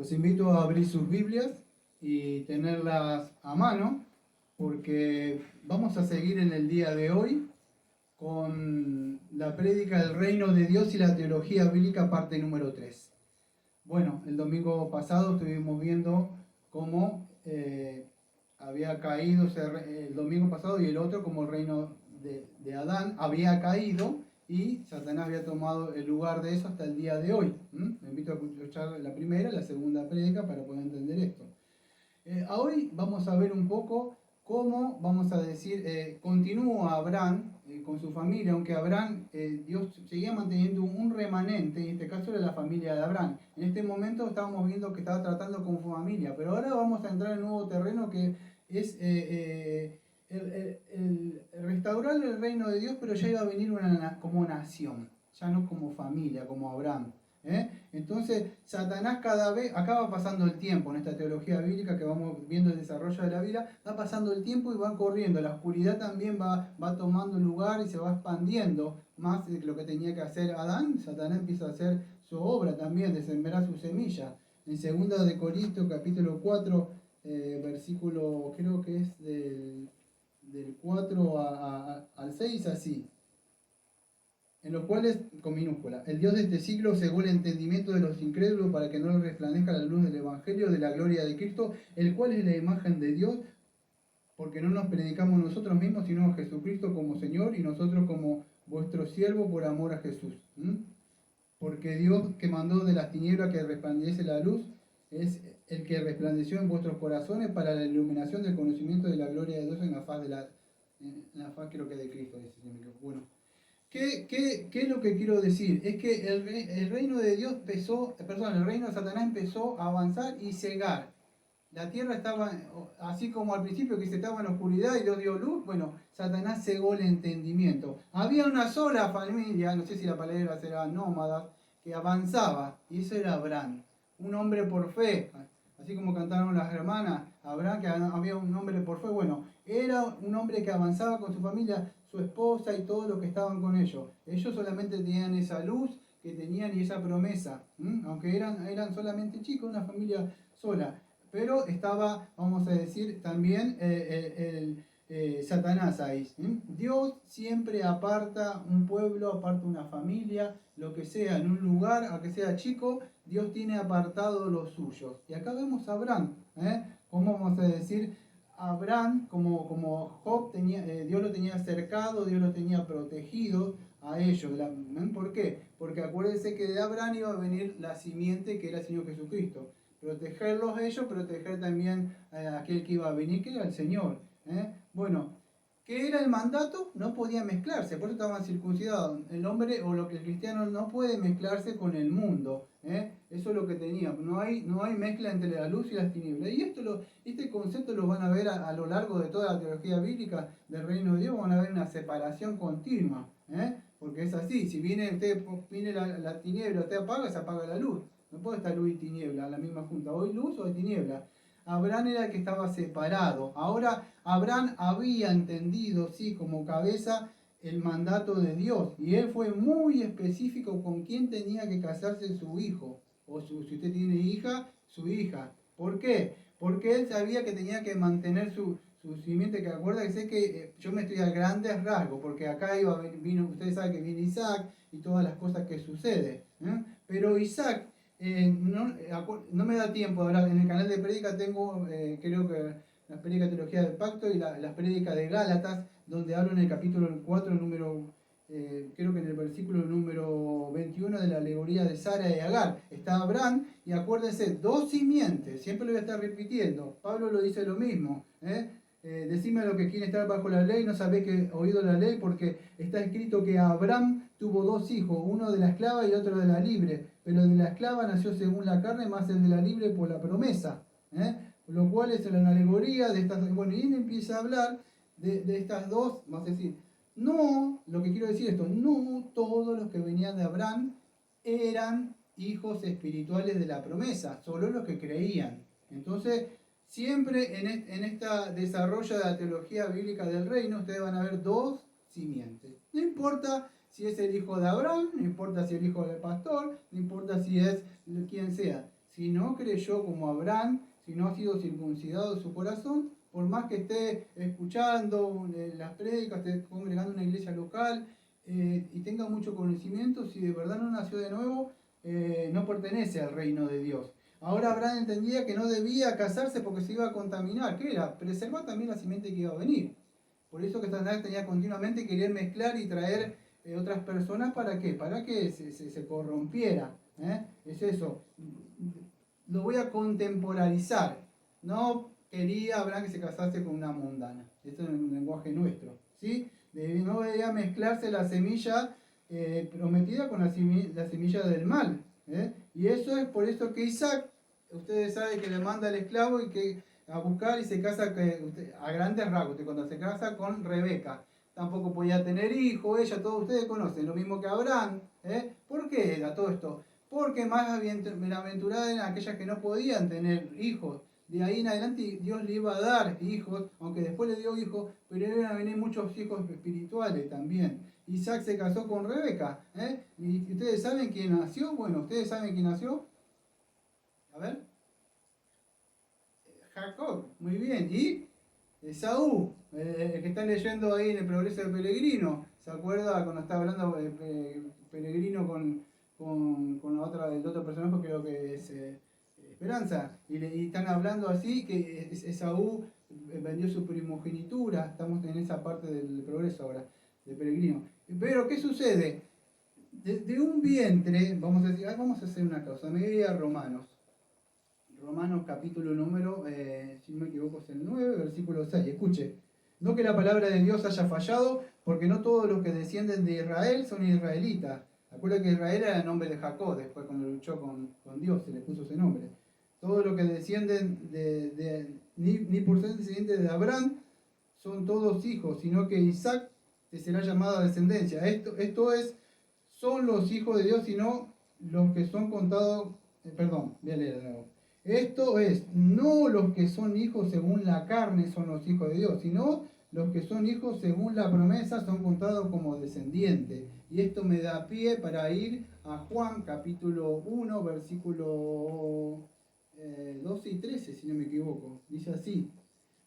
Los invito a abrir sus Biblias y tenerlas a mano, porque vamos a seguir en el día de hoy con la prédica del reino de Dios y la teología bíblica, parte número 3. Bueno, el domingo pasado estuvimos viendo cómo había caído el domingo pasado y el otro, como el reino de Adán había caído y Satanás había tomado el lugar de eso hasta el día de hoy. Me invito a escuchar la primera y la segunda prédica para poder entender esto. Hoy vamos a ver un poco cómo, vamos a decir, continúa Abraham con su familia, aunque Abraham, Dios seguía manteniendo un remanente, y en este caso era la familia de Abraham. En este momento estábamos viendo que estaba tratando con su familia, pero ahora vamos a entrar en un nuevo terreno que es el restaurar el reino de Dios, pero ya iba a venir como nación, ya no como familia, como Abraham. Entonces, Satanás cada vez, acá va pasando el tiempo en esta teología bíblica que vamos viendo el desarrollo de la vida, va pasando el tiempo y va corriendo, la oscuridad también va tomando lugar y se va expandiendo más de lo que tenía que hacer Adán. Satanás empieza a hacer su obra también, de sembrar su semilla. En 2 de Corintios capítulo 4, versículo, creo que es del 4 al 6, así. En los cuales, con minúscula, el Dios de este siglo cegó el entendimiento de los incrédulos para que no les resplandezca la luz del Evangelio de la gloria de Cristo, el cual es la imagen de Dios, porque no nos predicamos nosotros mismos, sino a Jesucristo como Señor y nosotros como vuestro siervo por amor a Jesús. Porque Dios que mandó de las tinieblas que resplandece la luz, es el que resplandeció en vuestros corazones para la iluminación del conocimiento de la gloria de Dios en la faz creo que de Cristo, dice el Señor. Bueno. ¿Qué es lo que quiero decir? Es que el reino de Dios el reino de Satanás empezó a avanzar y cegar. La tierra estaba, así como al principio que se estaba en oscuridad y Dios dio luz, bueno, Satanás cegó el entendimiento. Había una sola familia, no sé si la palabra será nómada, que avanzaba, y eso era Abraham, un hombre por fe. Así como cantaron las hermanas, Abraham, que había un hombre por fe, bueno, era un hombre que avanzaba con su familia, su esposa y todos los que estaban con ellos. Ellos solamente tenían esa luz que tenían y esa promesa, aunque eran solamente chicos, una familia sola. Pero estaba, vamos a decir, también Satanás ahí. Dios siempre aparta un pueblo, aparta una familia, lo que sea, en un lugar, aunque sea chico, Dios tiene apartado los suyos. Y acá vemos a Abraham, como vamos a decir, Abraham, como Job, Dios lo tenía cercado, Dios lo tenía protegido a ellos. ¿Por qué? Porque acuérdense que de Abraham iba a venir la simiente que era el Señor Jesucristo. Protegerlos ellos, proteger también a aquel que iba a venir, que era el Señor. Bueno, ¿qué era el mandato? No podía mezclarse, por eso estaban circuncidados. El hombre o lo que el cristiano no puede mezclarse con el mundo. Eso es lo que tenía. No hay mezcla entre la luz y las tinieblas. Y este concepto lo van a ver a lo largo de toda la teología bíblica del reino de Dios. Van a ver una separación continua. Porque es así. Si viene la tiniebla, usted apaga, se apaga la luz. No puede estar luz y tiniebla a la misma junta. Hoy luz o tiniebla. Abraham era el que estaba separado. Ahora Abraham había entendido, sí, como cabeza el mandato de Dios. Y él fue muy específico con quién tenía que casarse su hijo. O si usted tiene hija, su hija. ¿Por qué? Porque él sabía que tenía que mantener su simiente, que acuérdense que yo me estoy a grandes rasgos, porque acá vino, ustedes saben que viene Isaac y todas las cosas que suceden. Pero Isaac, no me da tiempo de hablar. En el canal de prédica tengo, creo que las prédicas de teología del pacto y las prédicas de Gálatas, donde hablo en el capítulo 4, creo que en el versículo número 21 de la alegoría de Sara y Agar. Está Abraham y acuérdense, dos simientes, siempre lo voy a estar repitiendo. Pablo lo dice lo mismo. Decime lo que quiere estar bajo la ley, no sabéis que he oído la ley, porque está escrito que Abraham tuvo dos hijos, uno de la esclava y otro de la libre, pero el de la esclava nació según la carne, más el de la libre por la promesa. Lo cual es una alegoría de estas. Bueno, y él empieza a hablar de estas dos, vamos a decir, no, lo que quiero decir esto, no todos los que venían de Abraham eran hijos espirituales de la promesa, solo los que creían. Entonces, siempre en este desarrollo de la teología bíblica del reino, ustedes van a ver dos simientes. No importa si es el hijo de Abraham, no importa si es el hijo del pastor, no importa si es quien sea. si no creyó como Abraham, si no ha sido circuncidado su corazón, por más que esté escuchando las prédicas, esté congregando en una iglesia local y tenga mucho conocimiento, si de verdad no nació de nuevo, no pertenece al reino de Dios. Ahora Abraham entendía que no debía casarse porque se iba a contaminar. ¿Qué era? Preservar también la simiente que iba a venir. Por eso que Satanás tenía continuamente querer mezclar y traer otras personas. ¿Para qué? Para que se corrompiera. Es eso. Lo voy a contemporarizar. No quería Abraham que se casase con una mundana. Esto es un lenguaje nuestro. ¿Sí? No debía mezclarse la semilla prometida con la semilla del mal. Y eso es por eso que Isaac, ustedes saben que le manda al esclavo y que a buscar y se casa a grandes rasgos, cuando se casa con Rebeca. Tampoco podía tener hijo, ella, todos ustedes conocen, lo mismo que Abraham. ¿Por qué era todo esto? Porque más bienaventuradas eran aquellas que no podían tener hijos. De ahí en adelante Dios le iba a dar hijos, aunque después le dio hijos, pero iban a venir muchos hijos espirituales también. Isaac se casó con Rebeca. ¿Y ustedes saben quién nació? Bueno, ustedes saben quién nació. A ver. Jacob, muy bien. ¿Y? Esaú, el que están leyendo ahí en el Progreso del Peregrino. ¿Se acuerda cuando estaba hablando Peregrino con la otra, el otro personaje, creo que es Esperanza? Y están hablando así que Esaú vendió su primogenitura. Estamos en esa parte del Progreso ahora, del Peregrino. Pero, ¿qué sucede? De un vientre, vamos a hacer una cosa, me voy a Romanos. Romanos capítulo número, si no me equivoco es el 9, versículo 6. Escuche, no que la palabra de Dios haya fallado, porque no todos los que descienden de Israel son israelitas. Acuérdense que Israel era el nombre de Jacob, después cuando luchó con Dios se le puso ese nombre. Todos los que descienden ni por ser descendientes de Abraham son todos hijos, sino que Isaac te será llamado a descendencia. Esto es, son los hijos de Dios, sino los que son contados, voy a leer de nuevo. Esto es, no los que son hijos según la carne son los hijos de Dios, sino los que son hijos según la promesa son contados como descendientes. Y esto me da pie para ir a Juan capítulo 1, versículo 12 y 13, si no me equivoco. Dice así: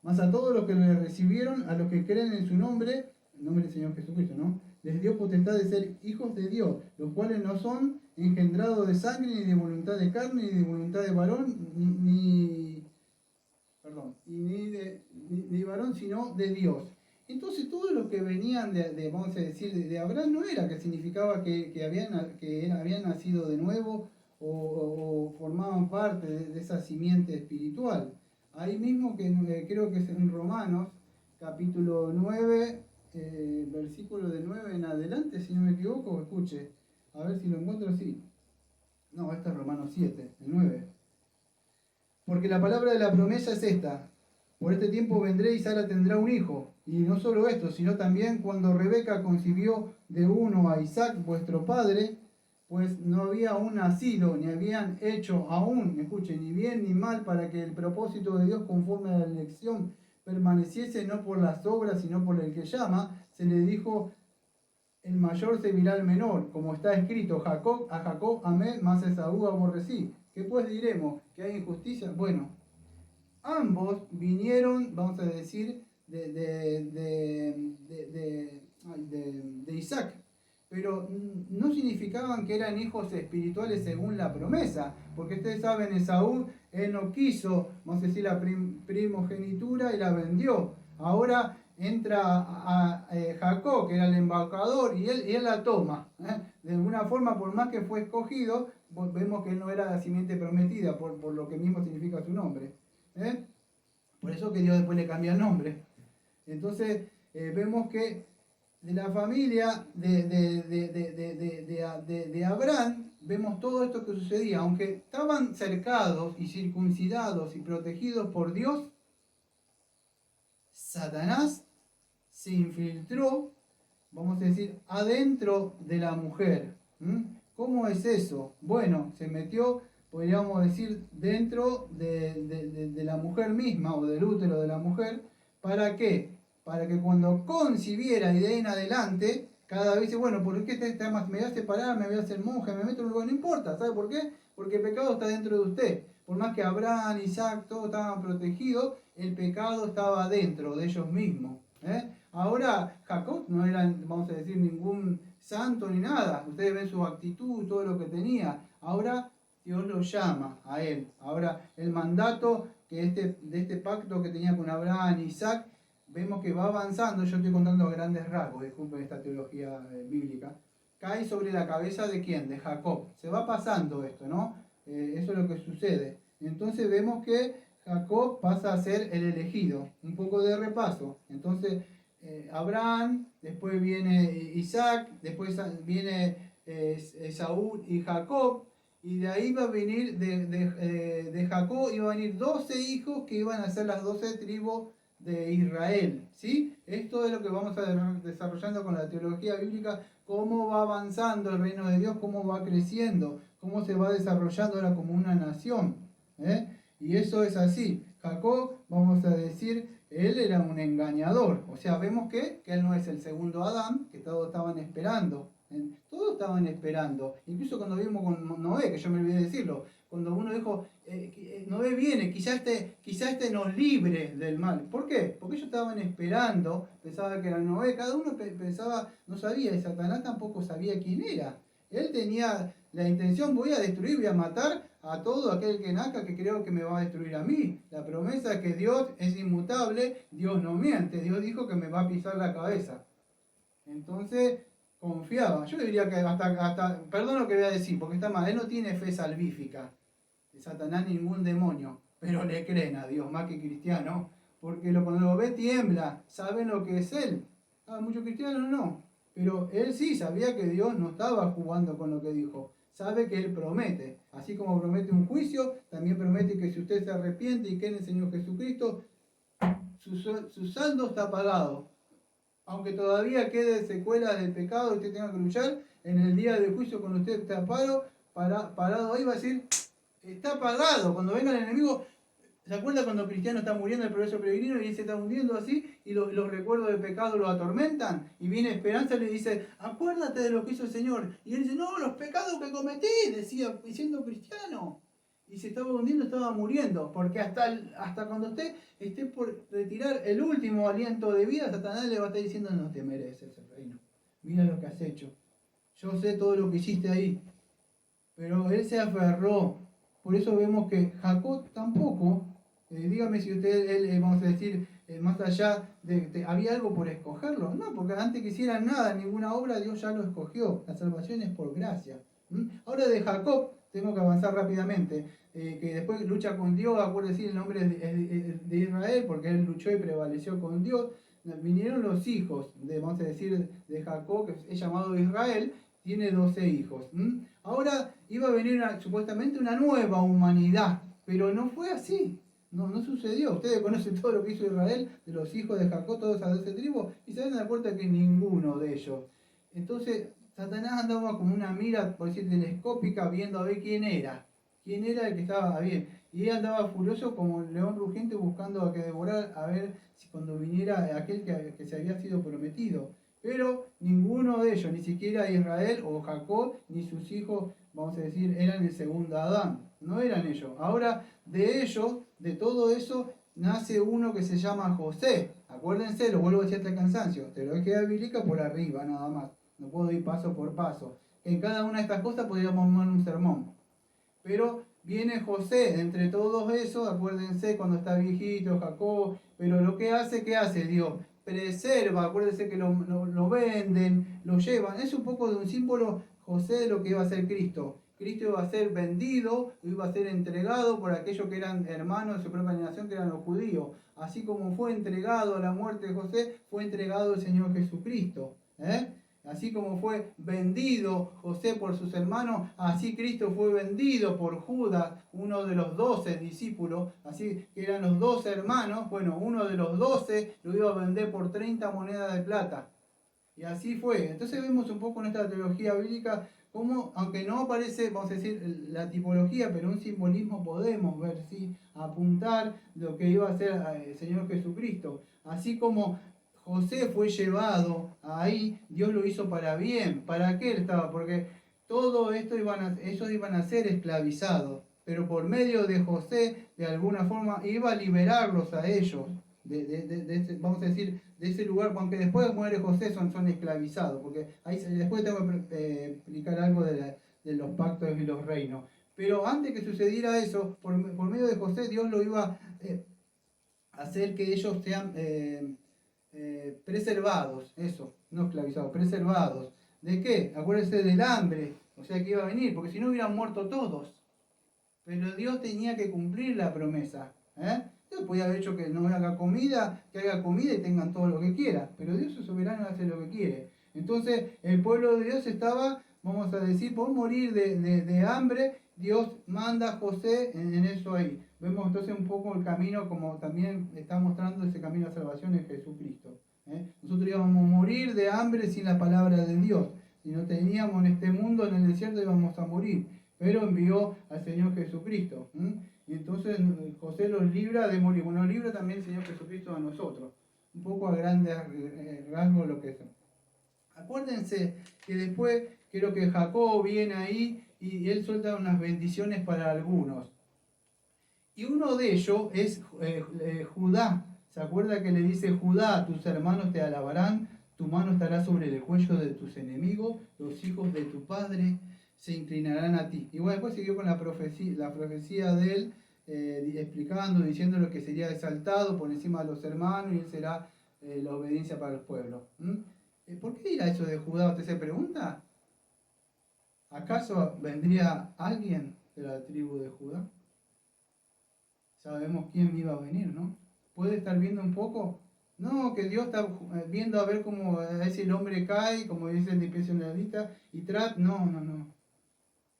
mas a todos los que le recibieron, a los que creen en su nombre, el nombre del Señor Jesucristo, ¿no?, les dio potestad de ser hijos de Dios, los cuales no son engendrados de sangre, ni de voluntad de carne, ni de voluntad de varón, ni de varón, sino de Dios. Entonces todos los que venían vamos a decir, de Abraham, no era que significaba que habían nacido de nuevo o formaban parte de esa simiente espiritual. Ahí mismo, que creo que es en Romanos, capítulo 9, versículo de 9 en adelante, si no me equivoco, escuche, a ver si lo encuentro así. No, este es Romanos 7, el 9. Porque la palabra de la promesa es esta: por este tiempo vendré y Sara tendrá un hijo. Y no solo esto, sino también cuando Rebeca concibió de uno a Isaac, vuestro padre, pues no había aún nacido, ni habían hecho aún, escuchen, ni bien ni mal, para que el propósito de Dios conforme a la elección permaneciese no por las obras, sino por el que llama. Se le dijo: el mayor servirá al menor, como está escrito: a Jacob amé, mas a Esaú aborrecí. ¿Qué pues diremos? ¿Que hay injusticia? Bueno, ambos vinieron, vamos a decir, de Isaac, pero no significaban que eran hijos espirituales según la promesa, porque ustedes saben, Esaú, él no quiso, vamos a decir, la primogenitura y la vendió. Ahora entra a Jacob, que era el embaucador, y él la toma. De alguna forma, por más que fue escogido, vemos que él no era la simiente prometida, por lo que mismo significa su nombre. Por eso que Dios después le cambia el nombre. Entonces vemos que de la familia de Abraham, vemos todo esto que sucedía. Aunque estaban cercados y circuncidados y protegidos por Dios, Satanás se infiltró, vamos a decir, adentro de la mujer. ¿Cómo es eso? Bueno, se metió, podríamos decir, dentro de la mujer misma, o del útero de la mujer. ¿Para qué? Para que cuando concibiera y de ahí en adelante Cada vez dice, bueno, ¿por qué me voy a separar, me voy a hacer monje, me meto en un lugar? No importa, ¿sabe por qué? Porque el pecado está dentro de usted. Por más que Abraham, Isaac, todos estaban protegidos, el pecado estaba dentro de ellos mismos. Ahora, Jacob no era, vamos a decir, ningún santo ni nada. Ustedes ven su actitud, todo lo que tenía. Ahora Dios lo llama a él. Ahora, el mandato de este pacto que tenía con Abraham y Isaac, vemos que va avanzando. Yo estoy contando a grandes rasgos, disculpen esta teología bíblica. Cae sobre la cabeza de quién, de Jacob. Se va pasando esto, ¿no? Eso es lo que sucede. Entonces vemos que Jacob pasa a ser el elegido. Un poco de repaso. Entonces, Abraham, después viene Isaac, después viene Saúl y Jacob, y de ahí va a venir, de Jacob iba a venir 12 hijos que iban a ser las 12 tribus de Israel. ¿Sí? Esto es lo que vamos a desarrollando con la teología bíblica, cómo va avanzando el reino de Dios, cómo va creciendo, cómo se va desarrollando ahora como una nación. Y eso es así. Jacob, vamos a decir, él era un engañador. O sea, vemos que él no es el segundo Adán, que todos estaban esperando. Todos estaban esperando. Incluso cuando vimos con Noé, que yo me olvidé decirlo, cuando uno dijo, Noé viene, quizá este nos libre del mal. ¿Por qué? Porque ellos estaban esperando, pensaban que era Noé, cada uno pensaba, no sabía, y Satanás tampoco sabía quién era. Él tenía la intención, voy a destruir, voy a matar a todo aquel que nazca que creo que me va a destruir a mí. La promesa es que Dios es inmutable, Dios no miente, Dios dijo que me va a pisar la cabeza. Entonces, confiaba. Yo le diría que perdón lo que voy a decir, porque está mal, él no tiene fe salvífica de Satanás ni ningún demonio, pero le creen a Dios más que cristiano, porque cuando lo ve tiembla, saben lo que es él. Muchos cristianos no, pero él sí sabía que Dios no estaba jugando con lo que dijo. Sabe que él promete, así como promete un juicio, también promete que si usted se arrepiente y cree en el Señor Jesucristo, su saldo está pagado. Aunque todavía quede secuelas del pecado y usted tenga que luchar, en el día del juicio cuando usted está parado ahí va a decir, está pagado. Cuando venga el enemigo, ¿se acuerda cuando Cristiano está muriendo en el progreso peregrino y él se está hundiendo así y los recuerdos del pecado lo atormentan? Y viene Esperanza y le dice, acuérdate de lo que hizo el Señor. Y él dice, no, los pecados que cometí, decía, siendo cristiano. Y se estaba hundiendo, estaba muriendo. Porque hasta cuando usted esté por retirar el último aliento de vida, Satanás le va a estar diciendo, no te mereces el reino. Mira lo que has hecho. Yo sé todo lo que hiciste ahí. Pero él se aferró. Por eso vemos que Jacob tampoco, dígame si usted, vamos a decir, más allá ¿había algo por escogerlo? No, porque antes que hiciera nada, ninguna obra, Dios ya lo escogió. La salvación es por gracia. Ahora de Jacob, tengo que avanzar rápidamente, que después lucha con Dios, acuérdense el nombre de Israel, porque él luchó y prevaleció con Dios. Vinieron los hijos, vamos a decir, de Jacob, que es llamado Israel, tiene 12 hijos. Ahora iba a venir supuestamente una nueva humanidad, pero no fue así. No sucedió. Ustedes conocen todo lo que hizo Israel, de los hijos de Jacob, todos a 12 tribus, y se dan la cuenta que ninguno de ellos. Entonces, Satanás andaba como una mira, por decir, telescópica, viendo a ver quién era el que estaba bien. Y él andaba furioso como un león rugiente buscando a que devorar, a ver si cuando viniera aquel que se había sido prometido. Pero ninguno de ellos, ni siquiera Israel o Jacob, ni sus hijos, vamos a decir, eran el segundo Adán. No eran ellos. Ahora, de ellos, de todo eso, nace uno que se llama José. Acuérdense, lo vuelvo a decir hasta el cansancio. Teología bíblica por arriba, nada más. No puedo ir paso por paso. En cada una de estas cosas podríamos armar un sermón. Pero viene José, entre todos esos, acuérdense cuando está viejito, Jacob, pero lo que hace, ¿qué hace Dios? Preserva, acuérdense que lo venden, lo llevan. Es un poco de un símbolo, José, de lo que iba a ser Cristo. Cristo iba a ser vendido, iba a ser entregado por aquellos que eran hermanos de su propia nación, que eran los judíos. Así como fue entregado a la muerte de José, fue entregado el Señor Jesucristo. Así como fue vendido José por sus hermanos, así Cristo fue vendido por Judas, uno de los 12 discípulos, así que eran los 12 hermanos. Bueno, uno de los 12 lo iba a vender por 30 monedas de plata. Y así fue. Entonces vemos un poco en esta teología bíblica cómo, aunque no aparece, vamos a decir, la tipología, pero un simbolismo podemos ver, ¿sí? Apuntar lo que iba a ser el Señor Jesucristo. Así como José fue llevado ahí, Dios lo hizo para bien. ¿Para qué él estaba? Porque todo esto ellos iban a ser esclavizados, pero por medio de José, de alguna forma, iba a liberarlos a ellos, vamos a decir, de ese lugar, aunque después muere José, son esclavizados, porque ahí después tengo que explicar algo de los pactos y los reinos. Pero antes que sucediera eso, por medio de José, Dios lo iba a hacer que ellos sean preservados, eso, no esclavizados, preservados. ¿De qué? Acuérdense del hambre, o sea que iba a venir, porque si no hubieran muerto todos. Pero Dios tenía que cumplir la promesa. Dios podía haber hecho que no haga comida, que haga comida y tengan todo lo que quiera, pero Dios es soberano, hace lo que quiere. Entonces el pueblo de Dios estaba, vamos a decir, por morir de hambre. Dios manda a José en eso ahí. Vemos entonces un poco el camino, como también está mostrando ese camino a salvación en Jesucristo. Nosotros íbamos a morir de hambre sin la palabra de Dios. Si no teníamos en este mundo, en el desierto, íbamos a morir. Pero envió al Señor Jesucristo. Y entonces José los libra de morir. Bueno, libra también el Señor Jesucristo a nosotros. Un poco a grandes rasgos lo que es. Acuérdense que después, creo que Jacob viene ahí y él suelta unas bendiciones para algunos. Y uno de ellos es Judá. ¿Se acuerda que le dice Judá, tus hermanos te alabarán, tu mano estará sobre el cuello de tus enemigos, los hijos de tu padre se inclinarán a ti? Y bueno, después siguió con la profecía de él, explicando, diciendo lo que sería exaltado por encima de los hermanos y él será la obediencia para los pueblos. ¿Por qué dirá eso de Judá? ¿Usted se pregunta? ¿Acaso vendría alguien de la tribu de Judá? Sabemos quién iba a venir, ¿no? ¿Puede estar viendo un poco? No, que Dios está viendo a ver cómo ese el hombre cae, como dice el dispensacionalista, y trata. No.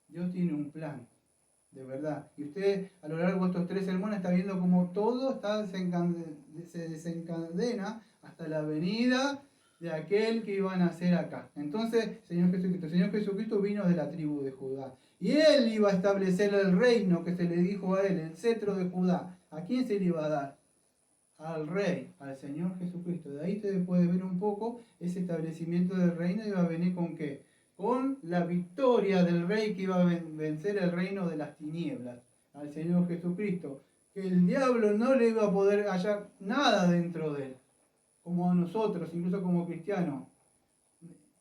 Dios tiene un plan, de verdad. Y usted a lo largo de estos 3 sermones está viendo cómo todo se desencadena hasta la venida de aquel que iban a nacer acá. Entonces, el Señor Jesucristo vino de la tribu de Judá. Y Él iba a establecer el reino que se le dijo a Él, el cetro de Judá. ¿A quién se le iba a dar? Al Rey, al Señor Jesucristo. De ahí usted puede ver un poco ese establecimiento del reino. Iba a venir con ¿qué? Con la victoria del Rey que iba a vencer el reino de las tinieblas, al Señor Jesucristo. Que el diablo no le iba a poder hallar nada dentro de Él, como a nosotros, incluso como cristianos.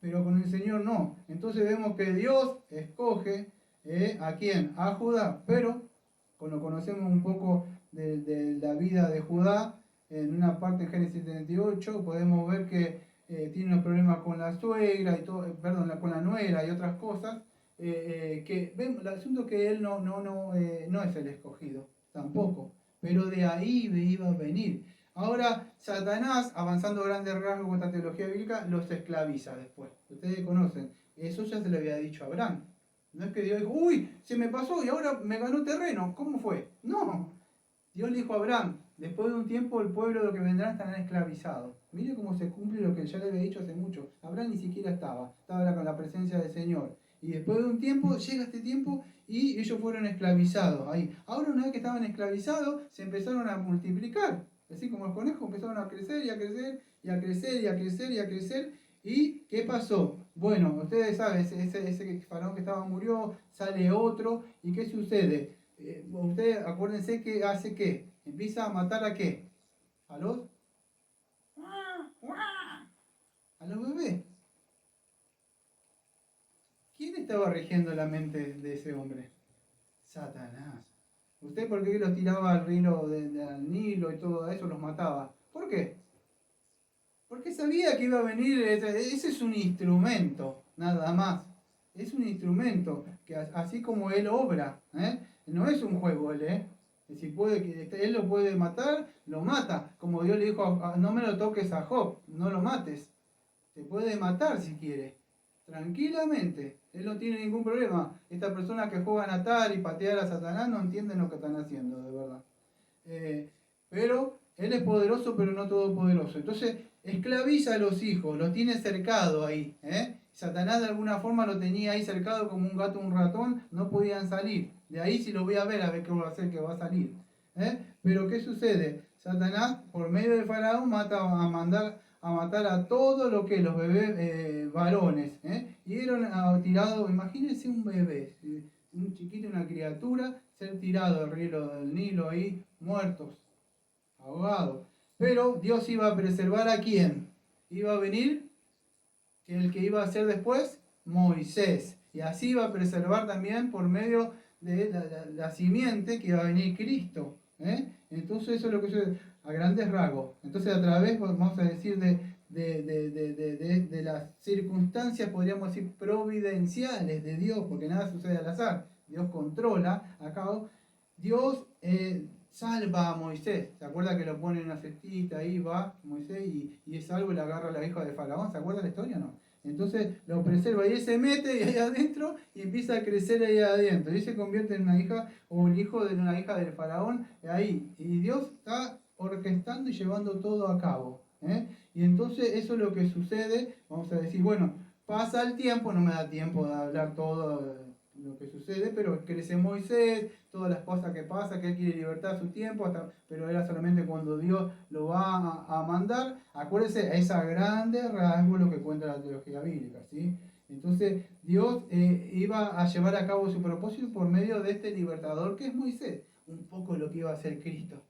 Pero con el Señor no. Entonces vemos que Dios escoge ¿a quién? A Judá. Pero cuando conocemos un poco de la vida de Judá, en una parte en Génesis 38, podemos ver que tiene unos problemas con la suegra, con la nuera y otras cosas. Que vemos, el asunto es que él no es el escogido, tampoco. Pero de ahí iba a venir. Ahora, Satanás, avanzando grandes rasgos con esta teología bíblica, los esclaviza después. Ustedes conocen. Eso ya se le había dicho a Abraham. No es que Dios dijo, uy, se me pasó y ahora me ganó terreno. ¿Cómo fue? No. Dios le dijo a Abraham, después de un tiempo el pueblo lo que vendrá estarán esclavizados. Mire cómo se cumple lo que ya le había dicho hace mucho. Abraham ni siquiera estaba con la presencia del Señor. Y después de un tiempo, llega este tiempo y ellos fueron esclavizados ahí. Ahora una vez que estaban esclavizados, se empezaron a multiplicar. Así como los conejos empezaron a crecer y a crecer y a crecer y a crecer y a crecer. ¿Y qué pasó? Bueno, ustedes saben, ese faraón que estaba murió, sale otro. ¿Y qué sucede? Ustedes acuérdense que hace qué. Empieza a matar a qué. A los bebés. ¿Quién estaba rigiendo la mente de ese hombre? Satanás. ¿Usted por qué los tiraba al río del Nilo y todo eso, los mataba? ¿Por qué? Porque sabía que iba a venir, ese es un instrumento, nada más. Es un instrumento, que así como él obra, no es un juego él, Es decir, él lo puede matar, lo mata. Como Dios le dijo, no me lo toques a Job, no lo mates. Te puede matar si quiere, tranquilamente. Él no tiene ningún problema. Estas personas que juegan a atar y patear a Satanás no entienden lo que están haciendo, de verdad. Pero él es poderoso, pero no todopoderoso. Entonces, esclaviza a los hijos, los tiene cercado ahí. Satanás de alguna forma lo tenía ahí cercado como un gato o un ratón, no podían salir. De ahí si lo voy a ver qué va a hacer, que va a salir. Pero ¿qué sucede? Satanás, por medio de Faraón, a matar a todos lo que los bebés varones. Y eran tirados, imagínense un bebé, un chiquito, una criatura, ser tirado al río del Nilo ahí, muertos, ahogados. Pero Dios iba a preservar a quién. Iba a venir el que iba a ser después, Moisés. Y así iba a preservar también por medio de la simiente que iba a venir Cristo. Entonces eso es lo que yo, a grandes rasgos. Entonces a través, vamos a decir, de las circunstancias, podríamos decir, providenciales de Dios, porque nada sucede al azar. Dios controla a cabo. Dios salva a Moisés. ¿Se acuerda que lo pone en una cestita? Ahí va Moisés y es salvo y le agarra a la hija de Faraón. ¿Se acuerda la historia o no? Entonces lo preserva y él se mete ahí adentro y empieza a crecer ahí adentro. Y se convierte en una hija o un hijo de una hija del Faraón ahí. Y Dios está orquestando y llevando todo a cabo. Y entonces eso es lo que sucede. Vamos a decir, bueno, pasa el tiempo, no me da tiempo de hablar todo lo que sucede, pero crece Moisés, todas las cosas que pasa, que él quiere libertar su tiempo, pero era solamente cuando Dios lo va a mandar. Acuérdense, es a grande rasgo lo que cuenta la teología bíblica, ¿sí? Entonces Dios iba a llevar a cabo su propósito por medio de este libertador que es Moisés, un poco lo que iba a hacer Cristo,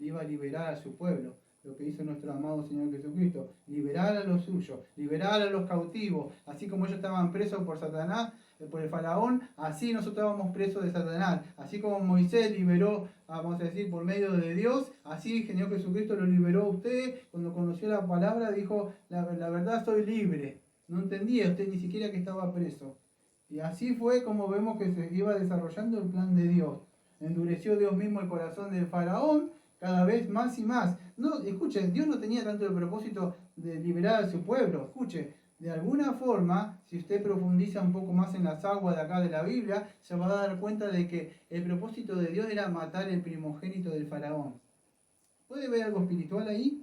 iba a liberar a su pueblo. Lo que hizo nuestro amado Señor Jesucristo, liberar a los suyos, liberar a los cautivos, así como ellos estaban presos por Satanás, por el Faraón, así nosotros estábamos presos de Satanás, así como Moisés liberó, vamos a decir, por medio de Dios, así el Señor Jesucristo lo liberó a usted, cuando conoció la palabra dijo, la verdad soy libre, no entendía usted ni siquiera que estaba preso, y así fue como vemos que se iba desarrollando el plan de Dios, endureció Dios mismo el corazón del Faraón, cada vez más y más. No, escuchen, Dios no tenía tanto el propósito de liberar a su pueblo. Escuche, de alguna forma, si usted profundiza un poco más en las aguas de acá de la Biblia, se va a dar cuenta de que el propósito de Dios era matar el primogénito del faraón. ¿Puede ver algo espiritual ahí?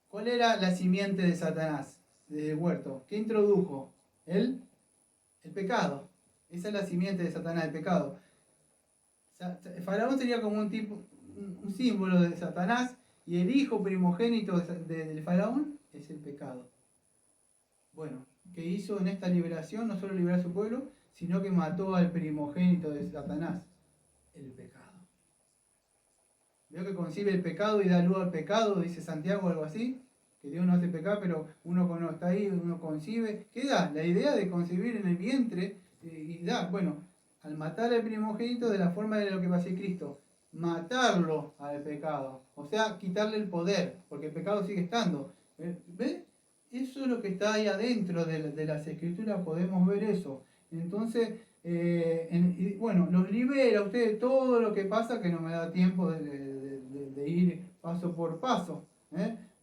¿Cuál era la simiente de Satanás desde el huerto? ¿Qué introdujo? El pecado. Esa es la simiente de Satanás, el pecado. El faraón sería como un símbolo de Satanás, y el hijo primogénito del faraón es el pecado. Bueno, ¿qué hizo en esta liberación? No solo liberar a su pueblo, sino que mató al primogénito de Satanás, el pecado. Veo que concibe el pecado y da luz al pecado, dice Santiago o algo así, que Dios no hace pecar, pero uno cuando está ahí, uno concibe. ¿Qué da? La idea de concebir en el vientre y da, bueno, al matar al primogénito de la forma de lo que va a hacer Cristo, matarlo al pecado, o sea, quitarle el poder, porque el pecado sigue estando. ¿Ves? Eso es lo que está ahí adentro de las escrituras, podemos ver eso. Entonces, bueno, los libera a ustedes todo lo que pasa, que no me da tiempo de ir paso por paso.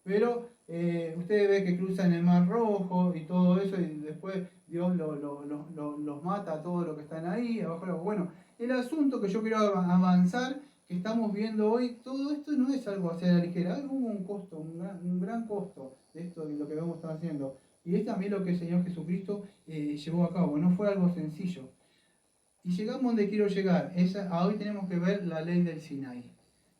Pero ustedes ven que cruzan el Mar Rojo y todo eso, y después Dios los mata a todos los que están ahí, abajo. Bueno, el asunto que yo quiero avanzar, que estamos viendo hoy, todo esto no es algo así a la ligera, hubo un costo, un gran costo de esto, de lo que vamos a estar haciendo. Y es también lo que el Señor Jesucristo llevó a cabo, no fue algo sencillo. Y llegamos donde quiero llegar, hoy tenemos que ver la ley del Sinaí.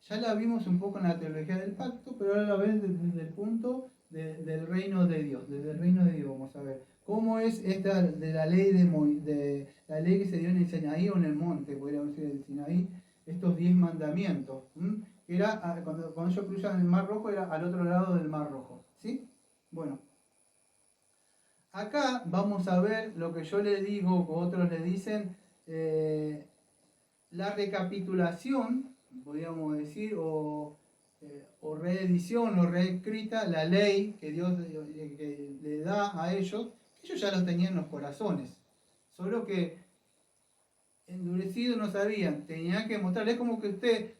Ya la vimos un poco en la teología del pacto, pero ahora la ven desde el punto del reino de Dios, desde el reino de Dios vamos a ver. ¿Cómo es esta de la ley de la ley que se dio en el Sinaí o en el monte, podríamos decir el Sinaí, estos 10 mandamientos? Era cuando ellos cruzan el Mar Rojo, era al otro lado del Mar Rojo, ¿sí? Bueno, acá vamos a ver lo que yo le digo, o otros le dicen, la recapitulación, podríamos decir, o reedición o reescrita, la ley que Dios que le da a ellos, que ellos ya lo tenían en los corazones, solo que endurecidos no sabían, tenían que mostrarles. Es como que usted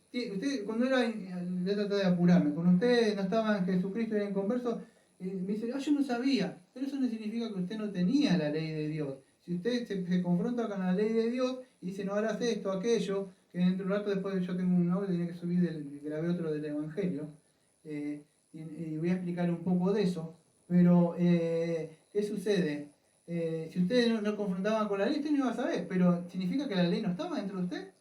cuando era, voy a tratar de apurarme, cuando usted no estaba en Jesucristo y era inconverso, me dice, yo no sabía, pero eso no significa que usted no tenía la ley de Dios. Si usted se confronta con la ley de Dios y dice, no harás esto, aquello, que dentro de un rato después yo tengo un audio, tenía que subir, grabé otro del Evangelio, y voy a explicar un poco de eso, pero ¿qué sucede? Si ustedes no confrontaban con la ley, usted no iba a saber, pero ¿significa que la ley no estaba dentro de usted?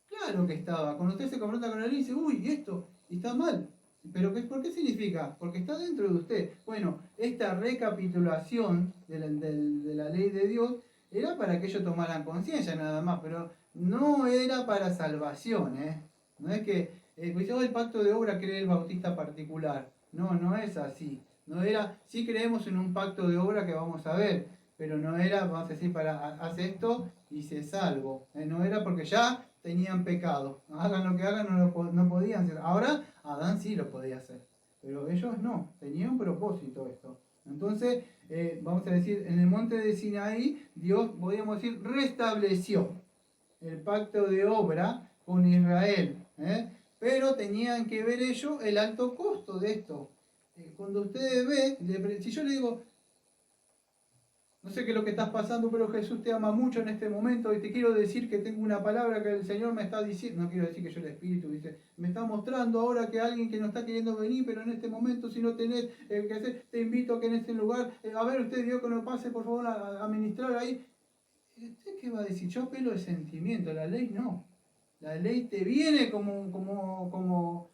Claro que estaba. Cuando usted se confronta con la ley y dice, uy, esto está mal. ¿Pero por qué significa? Porque está dentro de usted. Bueno, esta recapitulación de la ley de Dios era para que ellos tomaran conciencia nada más, pero no era para salvación. No es que, pues, el pacto de obra cree el bautista particular. No, no es así. No era, sí creemos en un pacto de obra que vamos a ver, pero no era, vamos a decir, para hacer esto y se salvo. No era porque ya tenían pecado. Hagan lo que hagan, no podían hacer. Ahora Adán sí lo podía hacer, pero ellos no. Tenía un propósito esto. Entonces, vamos a decir, en el monte de Sinaí, Dios, podríamos decir, restableció el pacto de obra con Israel. Pero tenían que ver ellos el alto costo de esto. Cuando ustedes ven, si yo le digo, no sé qué es lo que estás pasando, pero Jesús te ama mucho en este momento y te quiero decir que tengo una palabra que el Señor me está diciendo, no quiero decir que yo el Espíritu, dice, me está mostrando ahora que alguien que no está queriendo venir, pero en este momento si no tenés que hacer, te invito a que en este lugar, a ver usted Dios que nos pase por favor a ministrar ahí. ¿Usted qué va a decir? Yo apelo de sentimiento, la ley no. La ley te viene como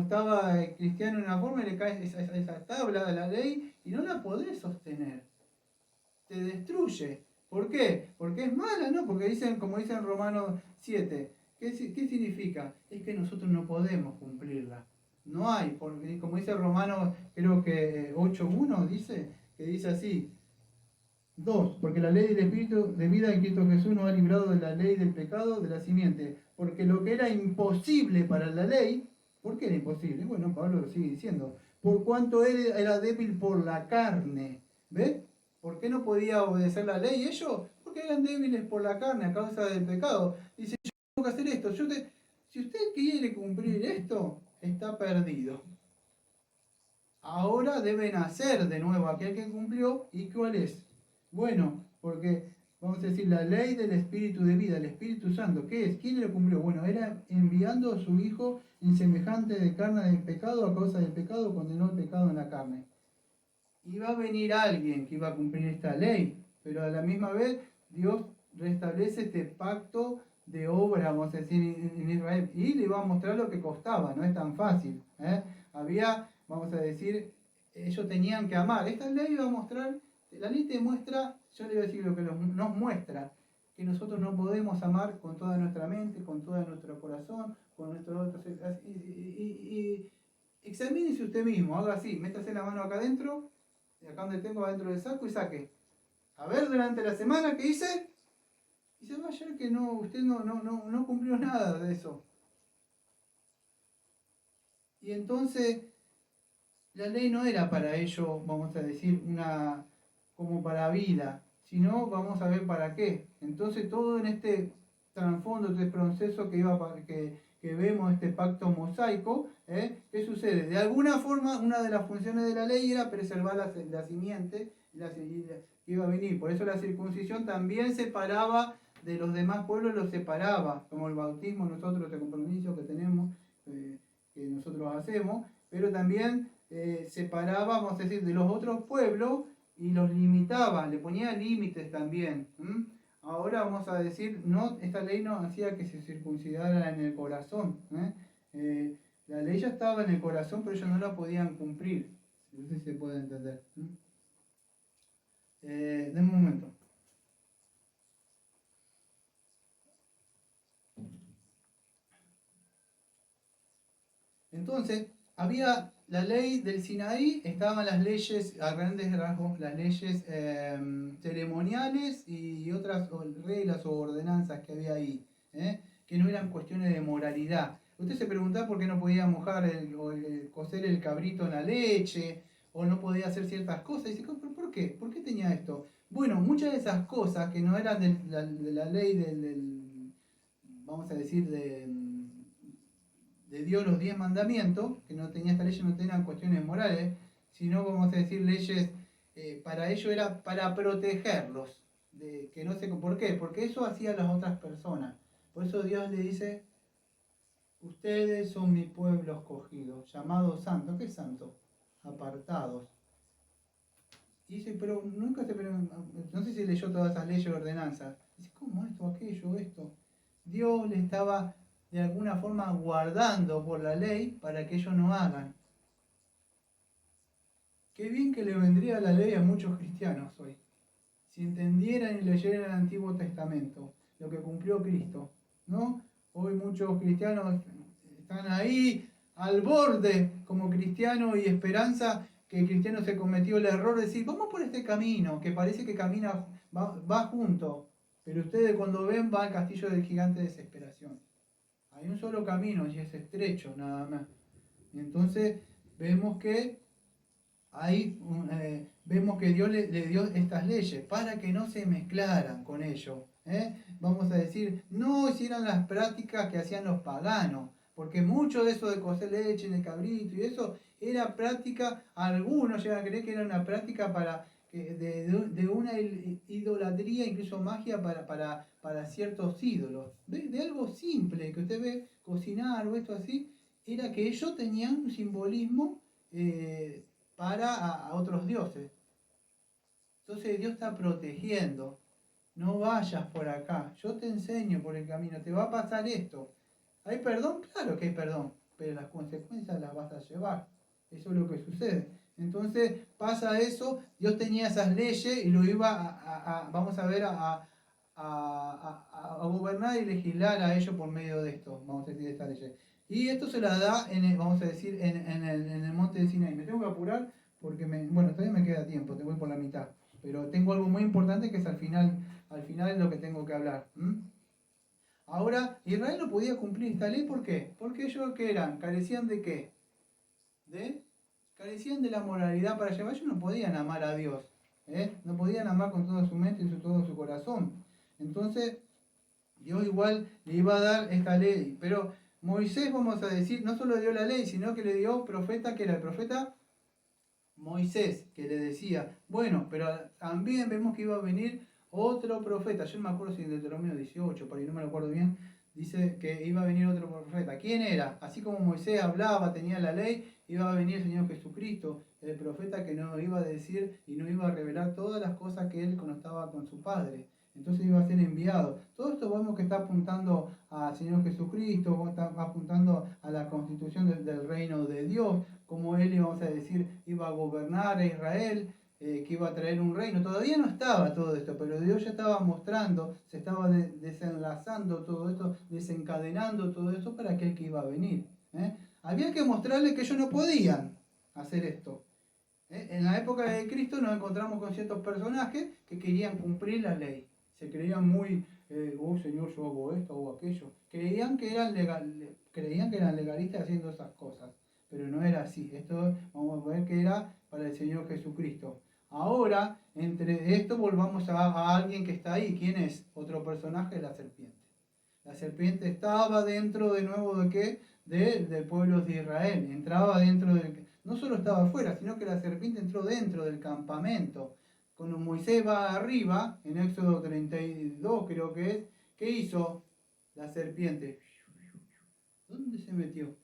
estaba el cristiano en una forma y le cae esa tabla de la ley y no la podés sostener. Te destruye. ¿Por qué? Porque es mala, ¿no? Porque dicen, como dice en Romanos 7, ¿qué significa? Es que nosotros no podemos cumplirla. No hay, porque como dice Romanos, creo que 8.1 dice, que dice así, 2, porque la ley del Espíritu de vida en Cristo Jesús nos ha librado de la ley del pecado de la simiente. Porque lo que era imposible para la ley, ¿por qué era imposible? Bueno, Pablo lo sigue diciendo, por cuanto él era débil por la carne. ¿Ves? ¿Por qué no podía obedecer la ley ellos? Porque eran débiles por la carne a causa del pecado. Dice, yo tengo que hacer esto. Si usted quiere cumplir esto, está perdido. Ahora debe nacer de nuevo aquel que cumplió. ¿Y cuál es? Bueno, porque vamos a decir la ley del Espíritu de vida, el Espíritu Santo. ¿Qué es? ¿Quién lo cumplió? Bueno, era enviando a su Hijo en semejante de carne del pecado, a causa del pecado, condenó el pecado en la carne. Iba a venir alguien que iba a cumplir esta ley, pero a la misma vez Dios restablece este pacto de obra, vamos a decir, en Israel, y le iba a mostrar lo que costaba, no es tan fácil. Había, vamos a decir, ellos tenían que amar. Esta ley iba a mostrar, la ley te muestra, yo le voy a decir lo que nos muestra, que nosotros no podemos amar con toda nuestra mente, con todo nuestro corazón, con nuestro... Y examínese usted mismo, haga así, métase la mano acá adentro, y acá donde tengo adentro del saco y saque. A ver, durante la semana, ¿qué hice? Y se va a hallar que no, usted no cumplió nada de eso. Y entonces, la ley no era para ello, vamos a decir, como para vida, sino vamos a ver para qué. Entonces, todo en este trasfondo, este proceso que vemos, este pacto mosaico, ¿qué sucede? De alguna forma, una de las funciones de la ley era preservar la simiente que iba a venir. Por eso la circuncisión también separaba de los demás pueblos, los separaba, como el bautismo, nosotros, el compromiso que tenemos, que nosotros hacemos, pero también separaba, vamos a decir, de los otros pueblos y los limitaba, le ponía límites también. Ahora vamos a decir, no, esta ley no hacía que se circuncidara en el corazón. La ley ya estaba en el corazón, pero ellos no la podían cumplir. No sé si se puede entender. Denme un momento. Entonces, había la ley del Sinaí, estaban las leyes, a grandes rasgos, las leyes ceremoniales y otras reglas o ordenanzas que había ahí, que no eran cuestiones de moralidad. Usted se preguntaba por qué no podía mojar cocer el cabrito en la leche, o no podía hacer ciertas cosas. Y dice, ¿por qué? ¿Por qué tenía esto? Bueno, muchas de esas cosas que no eran de la ley vamos a decir, de Dios los 10 mandamientos, que no tenía esta ley, no tenían cuestiones morales, sino, vamos a decir, leyes, para ello era para protegerlos, que no sé por qué, porque eso hacían las otras personas. Por eso Dios le dice, ustedes son mi pueblo escogido, llamado santo. ¿Qué es santo? Apartados. Y dice, pero nunca no sé si leyó todas esas leyes y ordenanzas. Dice, ¿cómo esto, aquello, esto? Dios le estaba de alguna forma guardando por la ley para que ellos no hagan. Qué bien que le vendría la ley a muchos cristianos hoy, si entendieran y leyeran el Antiguo Testamento, lo que cumplió Cristo, ¿no? Hoy muchos cristianos están ahí al borde como cristiano y esperanza que el cristiano se cometió el error de decir, vamos por este camino, que parece que camina, va junto, pero ustedes cuando ven va al castillo del gigante de desesperación. Hay un solo camino y es estrecho nada más. Y entonces vemos que ahí vemos que Dios le dio estas leyes para que no se mezclaran con ellos. Vamos a decir, no hicieran las prácticas que hacían los paganos, porque mucho de eso de cocer leche en el cabrito y eso era práctica, algunos llegan a creer que era una práctica de una idolatría, incluso magia para ciertos ídolos. De algo simple que usted ve cocinar o esto así, era que ellos tenían un simbolismo para a otros dioses. Entonces Dios está protegiendo. No vayas por acá. Yo te enseño por el camino. Te va a pasar esto. ¿Hay perdón? Claro que hay perdón. Pero las consecuencias las vas a llevar. Eso es lo que sucede. Entonces pasa eso. Dios tenía esas leyes y lo iba vamos a ver, a gobernar y legislar a ellos por medio de esto. Vamos a decir, de estas leyes. Y esto se la da, vamos a decir, en el monte de Sinaí. Me tengo que apurar porque, bueno, todavía me queda tiempo, te voy por la mitad. Pero tengo algo muy importante que es al final es lo que tengo que hablar. Ahora, Israel no podía cumplir esta ley, ¿por qué? Porque ellos, ¿qué eran? ¿Carecían de qué? Carecían de la moralidad para llevar. Ellos no podían amar a Dios. No podían amar con toda su mente y todo su corazón. Entonces, Dios igual le iba a dar esta ley. Pero Moisés, vamos a decir, no solo le dio la ley, sino que le dio profeta, que era el profeta Moisés, que le decía, bueno, pero también vemos que iba a venir otro profeta. Yo no me acuerdo si en Deuteronomio 18, por ahí no me lo acuerdo bien, dice que iba a venir otro profeta. ¿Quién era? Así como Moisés hablaba, tenía la ley, iba a venir el Señor Jesucristo, el profeta que nos iba a decir y nos iba a revelar todas las cosas que él conocía con su Padre. Entonces iba a ser enviado. Todo esto vemos que está apuntando al Señor Jesucristo, está apuntando a la constitución del reino de Dios, como él, vamos a decir, iba a gobernar a Israel, que iba a traer un reino. Todavía no estaba todo esto, pero Dios ya estaba mostrando, se estaba desenlazando todo esto, desencadenando todo esto para aquel que iba a venir. Había que mostrarle que ellos no podían hacer esto. En la época de Cristo nos encontramos con ciertos personajes que querían cumplir la ley. Se creían muy, oh Señor, yo hago esto o aquello. Creían que eran legalistas haciendo esas cosas, pero no era así. Esto vamos a ver que era para el Señor Jesucristo. Ahora, entre esto volvamos a alguien que está ahí. ¿Quién es? Otro personaje, la serpiente. La serpiente estaba dentro de nuevo de qué? Del pueblo de Israel. Entraba dentro del... No solo estaba afuera, sino que la serpiente entró dentro del campamento. Cuando Moisés va arriba, en Éxodo 32 creo que es, ¿qué hizo la serpiente? ¿Dónde se metió?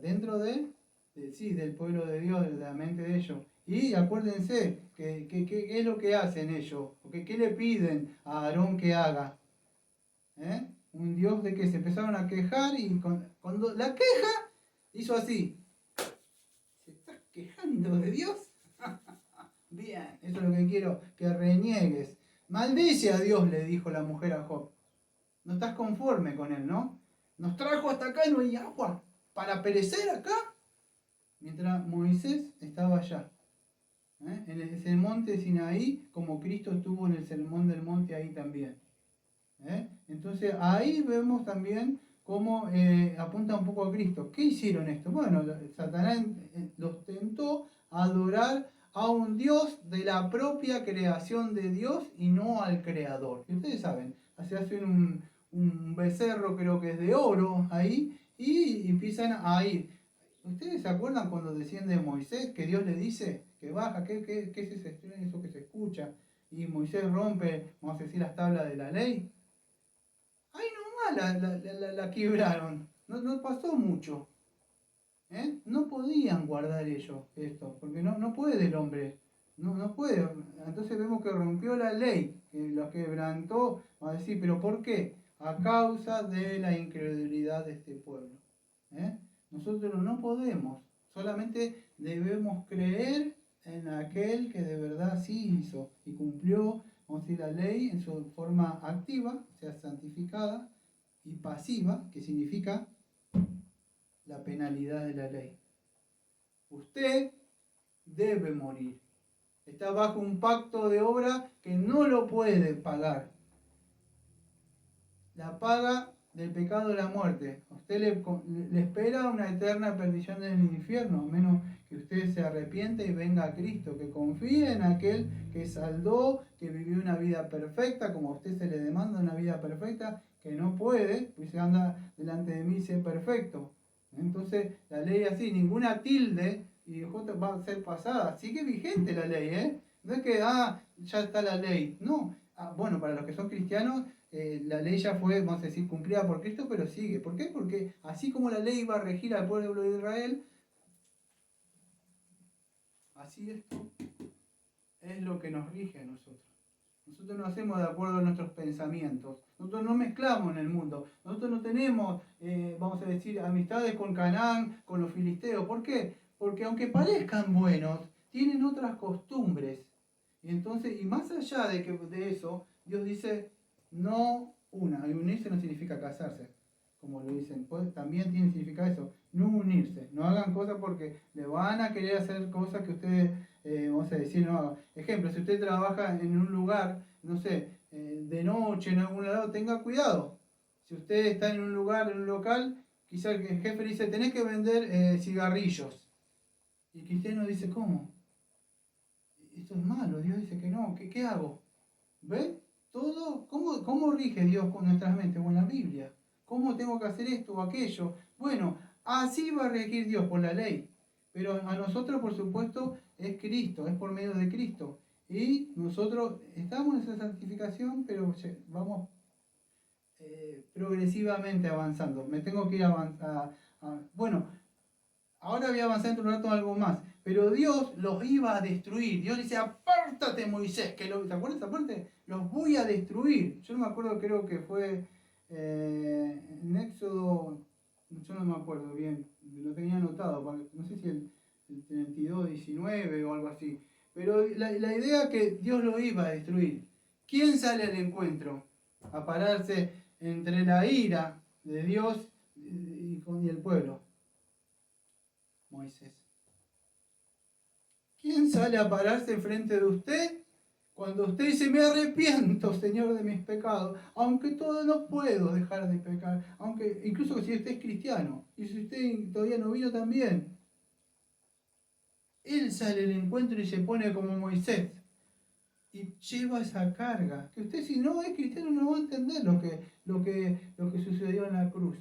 Dentro del pueblo de Dios, de la mente de ellos. Y acuérdense, ¿qué es lo que hacen ellos? ¿Qué le piden a Aarón que haga? Un Dios de que se empezaron a quejar y cuando la queja hizo así. ¿Se está quejando de Dios? Bien, eso es lo que quiero que reniegues. Maldice a Dios, le dijo la mujer a Job. No estás conforme con él, ¿no? Nos trajo hasta acá y no hay agua para perecer acá. Mientras Moisés estaba allá, en ese monte Sinaí, como Cristo estuvo en el sermón del monte ahí también. Entonces ahí vemos también cómo apunta un poco a Cristo. ¿Qué hicieron esto? Bueno, Satanás los tentó a adorar a un Dios de la propia creación de Dios y no al Creador. Y ustedes saben, se hace un becerro, creo que es de oro ahí, y empiezan a ir. ¿Ustedes se acuerdan cuando desciende Moisés, que Dios le dice que baja? ¿Qué es eso que se escucha? Y Moisés rompe, vamos a decir, las tablas de la ley. Ahí nomás la quebraron. No pasó mucho. No podían guardar ellos esto, porque no puede el hombre. No puede. Entonces vemos que rompió la ley, que la quebrantó. Vamos a decir, ¿pero por qué? A causa de la incredulidad de este pueblo. Nosotros no podemos Solamente debemos creer en aquel que de verdad sí hizo y cumplió, vamos a decir, la ley en su forma activa, o sea, santificada, y pasiva, que significa la penalidad de la ley. Usted debe morir. Está bajo un pacto de obra que no lo puede pagar. La paga del pecado de la muerte. A usted le espera una eterna perdición en el infierno, a menos que usted se arrepiente y venga a Cristo, que confíe en aquel que saldó, que vivió una vida perfecta, como a usted se le demanda una vida perfecta, que no puede, pues se anda delante de mí y ser perfecto. Entonces, la ley así, ninguna tilde y va a ser pasada. Sigue vigente la ley, ¿eh? No es que, ya está la ley. No. Bueno, para los que son cristianos, la ley ya fue, vamos a decir, cumplida por Cristo, pero sigue. ¿Por qué? Porque así como la ley iba a regir al pueblo de Israel, así esto es lo que nos rige a nosotros. Nosotros no hacemos de acuerdo a nuestros pensamientos. Nosotros no mezclamos en el mundo. Nosotros no tenemos, vamos a decir, amistades con Canaán, con los filisteos. ¿Por qué? Porque aunque parezcan buenos, tienen otras costumbres. Y entonces, y más allá de eso, Dios dice, no una. Y unirse no significa casarse, como lo dicen. Pues también tiene significado eso, no unirse. No hagan cosas porque le van a querer hacer cosas que ustedes, vamos a decir, no hagan. Ejemplo, si usted trabaja en un lugar, no sé, de noche en algún lado, tenga cuidado. Si usted está en un lugar, en un local, quizá el jefe dice, tenés que vender cigarrillos. Y el cristiano dice, ¿cómo? Esto es malo, Dios dice que no, ¿qué hago? ¿Ven? Todo, ¿cómo rige Dios con nuestras mentes? Con la Biblia. ¿Cómo tengo que hacer esto o aquello? Bueno, así va a regir Dios por la ley. Pero a nosotros, por supuesto, es Cristo, es por medio de Cristo. Y nosotros estamos en esa santificación, pero vamos progresivamente avanzando. Me tengo que ir avanzando. Bueno, ahora voy a avanzar en un rato algo más. Pero Dios los iba a destruir. Dios dice, apártate Moisés. ¿Te acuerdas esa parte? Los voy a destruir. Yo no me acuerdo, creo que fue en Éxodo, yo no me acuerdo bien, lo tenía anotado, no sé si el 32, 19 o algo así. Pero la idea que Dios lo iba a destruir. ¿Quién sale al encuentro? A pararse entre la ira de Dios y el pueblo. Moisés. ¿Quién sale a pararse enfrente de usted cuando usted dice, me arrepiento, Señor, de mis pecados, aunque todo no puedo dejar de pecar, aunque incluso si usted es cristiano y si usted todavía no vino también? Él sale al encuentro y se pone como Moisés y lleva esa carga, que usted si no es cristiano no va a entender lo que sucedió en la cruz.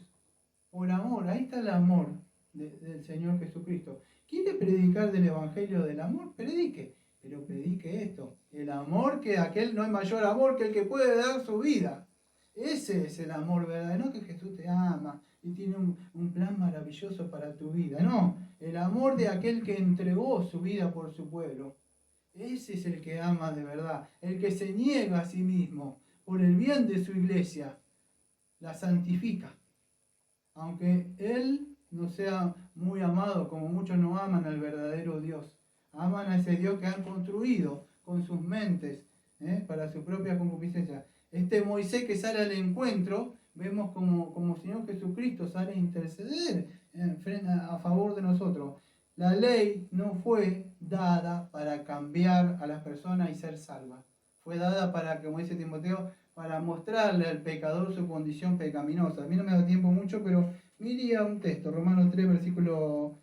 Por amor, ahí está el amor del Señor Jesucristo. ¿Quiere predicar del Evangelio del amor? Predique, pero predique esto. El amor, que aquel no hay mayor amor que el que puede dar su vida. Ese es el amor verdadero, no que Jesús te ama y tiene un plan maravilloso para tu vida. No, el amor de aquel que entregó su vida por su pueblo. Ese es el que ama de verdad, el que se niega a sí mismo por el bien de su iglesia, la santifica. Aunque Él no sea muy amado, como muchos no aman al verdadero Dios. Aman a ese Dios que han construido con sus mentes para su propia concupiscencia. Este Moisés que sale al encuentro, vemos como Señor Jesucristo sale a interceder a favor de nosotros. La ley no fue dada para cambiar a las personas y ser salvas. Fue dada para, como dice Timoteo, para mostrarle al pecador su condición pecaminosa. A mí no me da tiempo mucho, pero miría un texto, Romanos 3, versículo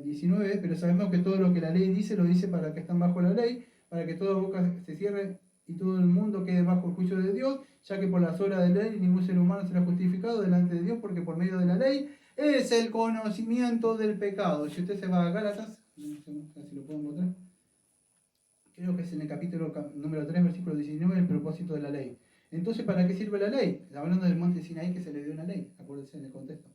19, pero sabemos que todo lo que la ley dice, lo dice para que están bajo la ley, para que toda boca se cierre y todo el mundo quede bajo el juicio de Dios, ya que por las obras de la ley ningún ser humano será justificado delante de Dios, porque por medio de la ley es el conocimiento del pecado. Si usted se va a Gálatas, no sé si lo puedo encontrar, creo que es en el capítulo número 3, versículo 19, el propósito de la ley. Entonces, ¿para qué sirve la ley? Hablando del monte Sinaí, que se le dio una ley, acuérdense en el contexto.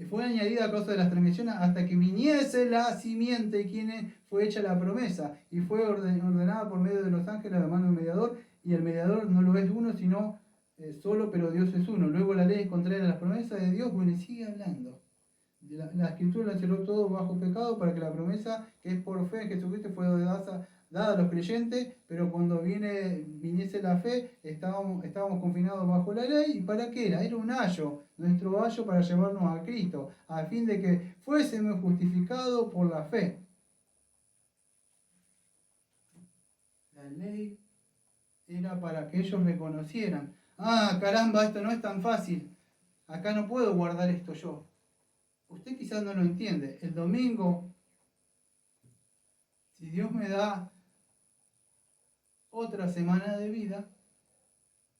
Fue añadida a causa de las transgresiones hasta que viniese la simiente, quien fue hecha la promesa, y fue ordenada por medio de los ángeles a la mano del mediador, y el mediador no lo es uno, sino solo, pero Dios es uno. Luego la ley es contraria a las promesas de Dios, bueno, y sigue hablando La Escritura lo encerró todo bajo pecado para que la promesa que es por fe en Jesucristo fue dada a los creyentes, pero cuando viniese la fe, estábamos confinados bajo la ley. ¿Y para qué era? Era un ayo, nuestro ayo para llevarnos a Cristo, a fin de que fuésemos justificados por la fe. La ley era para que ellos reconocieran, caramba, esto no es tan fácil, acá no puedo guardar esto yo. Usted quizás no lo entiende. El domingo, si Dios me da otra semana de vida,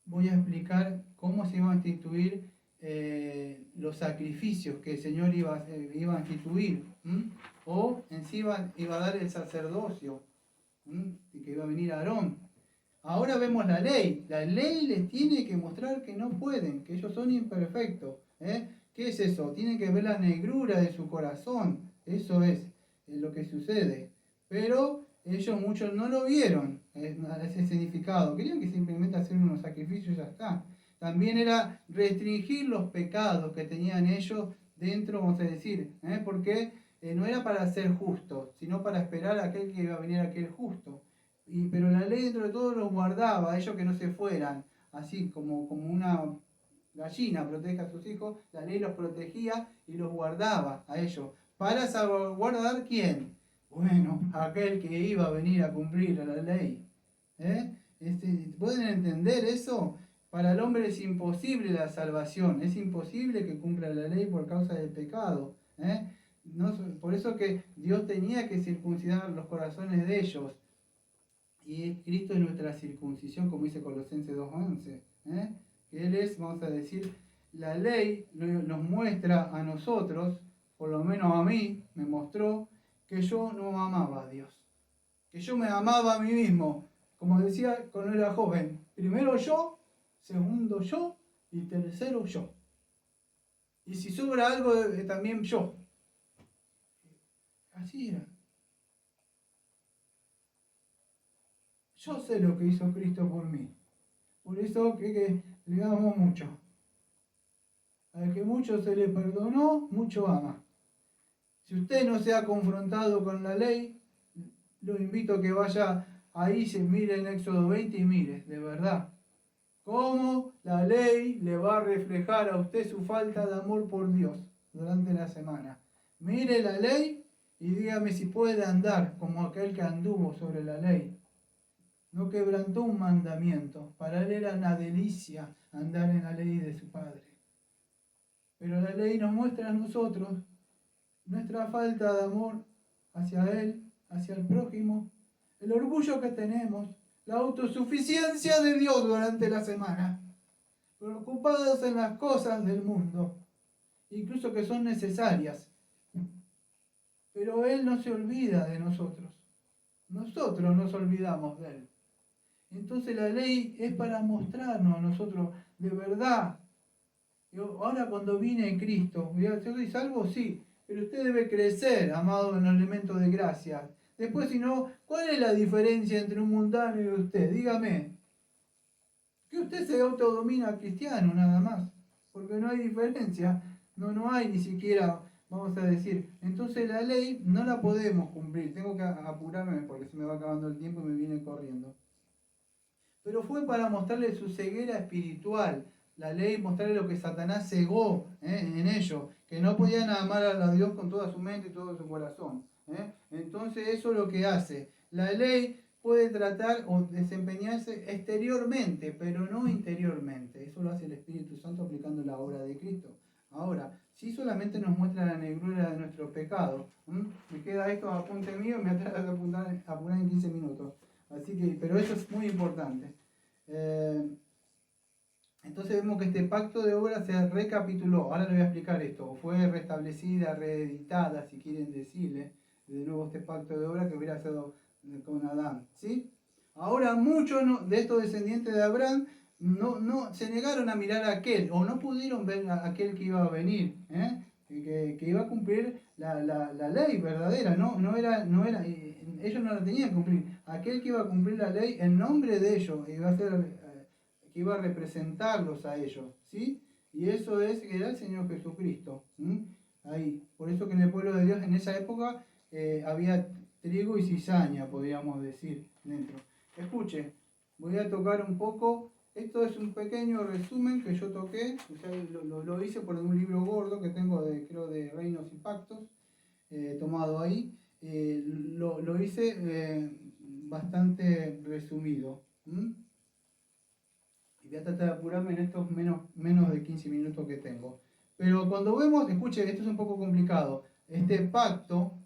voy a explicar cómo se iban a instituir los sacrificios que el Señor iba a instituir. O en sí iba a dar el sacerdocio, que iba a venir Aarón. Ahora vemos la ley. La ley les tiene que mostrar que no pueden, que ellos son imperfectos. ¿Qué es eso? Tienen que ver la negrura de su corazón. Eso es lo que sucede. Pero ellos muchos no lo vieron, ese significado. Querían que simplemente hacer unos sacrificios y ya está. También era restringir los pecados que tenían ellos dentro, vamos a decir. Porque no era para ser justos, sino para esperar a aquel que iba a venir, aquel justo. Pero la ley dentro de todo los guardaba, a ellos que no se fueran, así como una gallina protege a sus hijos, la ley los protegía y los guardaba a ellos. ¿Para salvaguardar quién? Bueno, aquel que iba a venir a cumplir la ley. ¿Pueden entender eso? Para el hombre es imposible la salvación, es imposible que cumpla la ley por causa del pecado. Por eso que Dios tenía que circuncidar los corazones de ellos. Y Cristo es nuestra circuncisión, como dice Colosenses 2:11. Que Él es, vamos a decir, la ley nos muestra a nosotros, por lo menos a mí, me mostró que yo no amaba a Dios. Que yo me amaba a mí mismo. Como decía cuando era joven, primero yo, segundo yo y tercero yo. Y si sobra algo, también yo. Así era. Yo sé lo que hizo Cristo por mí. Por eso que le amo mucho. Al que mucho se le perdonó, mucho ama. Si usted no se ha confrontado con la ley, lo invito a que vaya ahí, se mire en Éxodo 20 y mire, de verdad, cómo la ley le va a reflejar a usted su falta de amor por Dios durante la semana. Mire la ley y dígame si puede andar como aquel que anduvo sobre la ley. No quebrantó un mandamiento. Para él era una delicia andar en la ley de su Padre. Pero la ley nos muestra a nosotros nuestra falta de amor hacia Él, hacia el prójimo, el orgullo que tenemos, la autosuficiencia de Dios durante la semana, preocupados en las cosas del mundo, incluso que son necesarias. Pero Él no se olvida de nosotros. Nosotros nos olvidamos de Él. Entonces la ley es para mostrarnos a nosotros de verdad. Ahora cuando vine en Cristo, ¿yo soy salvo? Sí, pero usted debe crecer, amado, en el elemento de gracia. Después, si no, ¿cuál es la diferencia entre un mundano y usted? Dígame. Que usted se autodomina cristiano, nada más. Porque no hay diferencia. No hay ni siquiera, vamos a decir. Entonces la ley no la podemos cumplir. Tengo que apurarme porque se me va acabando el tiempo y me viene corriendo. Pero fue para mostrarle su ceguera espiritual. La ley, mostrarle lo que Satanás cegó en ellos, que no podían amar a Dios con toda su mente y todo su corazón. Entonces eso es lo que hace. La ley puede tratar o desempeñarse exteriormente, pero no interiormente. Eso lo hace el Espíritu Santo aplicando la obra de Cristo. Ahora, si solamente nos muestra la negrura de nuestro pecado, me queda esto a apunte mío, me atrás de apurar en 15 minutos. Así que, pero eso es muy importante. Entonces vemos que este pacto de obra se recapituló. Ahora le voy a explicar esto. Fue restablecida, reeditada, si quieren decirle, de nuevo este pacto de obra que hubiera sido con Adán. ¿Sí? Ahora muchos de estos descendientes de Abraham no se negaron a mirar a aquel, o no pudieron ver a aquel que iba a venir, que iba a cumplir la ley verdadera. Ellos no la tenían que cumplir. Aquel que iba a cumplir la ley en nombre de ellos, iba a ser que iba a representarlos a ellos, ¿sí? Y eso era el Señor Jesucristo. Ahí. Por eso que en el pueblo de Dios en esa época había trigo y cizaña, podríamos decir, dentro. Escuche, voy a tocar un poco. Esto es un pequeño resumen que yo toqué, o sea, lo hice por un libro gordo que tengo creo de Reinos y Pactos, tomado ahí. Lo hice bastante resumido. Y voy a tratar de apurarme en estos menos de 15 minutos que tengo. Pero cuando vemos, escuche, esto es un poco complicado. Este pacto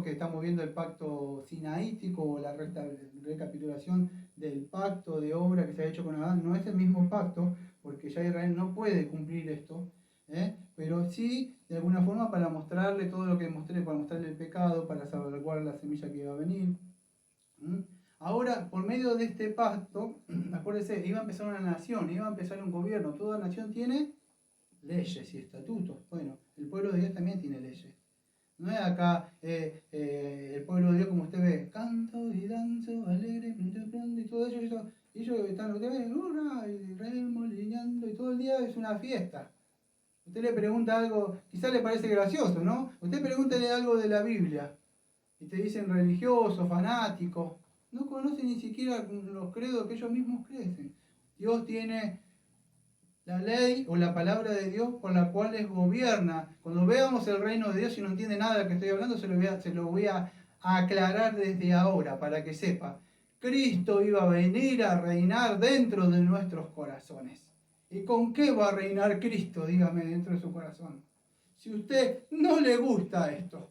que estamos viendo, el pacto sinaítico o la recapitulación del pacto de obra que se ha hecho con Adán, no es el mismo pacto, porque ya Israel no puede cumplir esto, pero sí, de alguna forma, para mostrarle todo lo que mostré, para mostrarle el pecado, para salvaguardar la semilla que iba a venir. Ahora, por medio de este pacto, acuérdense, iba a empezar una nación, iba a empezar un gobierno. Toda nación tiene leyes y estatutos. Bueno, el pueblo de Dios también tiene leyes. No es acá el pueblo de Dios como usted ve, canto y danzo, alegre, y todo eso, y ellos están hurra, y remolineando, y todo el día es una fiesta. Usted le pregunta algo, quizás le parece gracioso, ¿no? Usted pregúntele algo de la Biblia, y te dicen religioso, fanático. No conocen ni siquiera los credos que ellos mismos crecen. Dios tiene la ley o la palabra de Dios por la cual les gobierna. Cuando veamos el reino de Dios y no entiende nada de lo que estoy hablando, se lo voy a aclarar desde ahora para que sepa. Cristo iba a venir a reinar dentro de nuestros corazones. ¿Y con qué va a reinar Cristo? Dígame, dentro de su corazón. Si a usted no le gusta esto,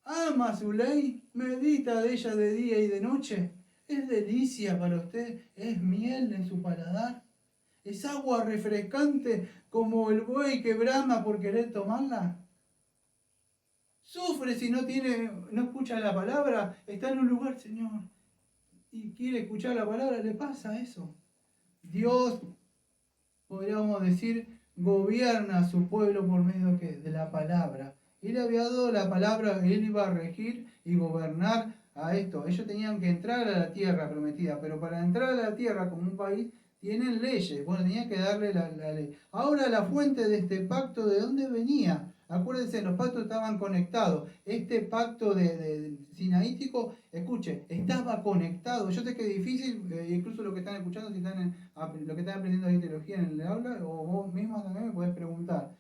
ama su ley, medita de ella de día y de noche, es delicia para usted, es miel en su paladar, es agua refrescante como el buey que brama por querer tomarla. Sufre si no escucha la palabra, está en un lugar, Señor, y quiere escuchar la palabra, le pasa eso. Dios, podríamos decir, gobierna a su pueblo por medio de la palabra. Él había dado la palabra, él iba a regir y gobernar a esto. Ellos tenían que entrar a la tierra prometida, pero para entrar a la tierra como un país tienen leyes. Bueno, tenían que darle la ley. Ahora la fuente de este pacto, ¿de dónde venía? Acuérdense, los pactos estaban conectados. Este pacto de sinaítico, escuche, estaba conectado. Yo sé que es difícil, incluso lo que están escuchando, si están lo que están aprendiendo de teología en el aula, o vos mismo también me podés preguntar,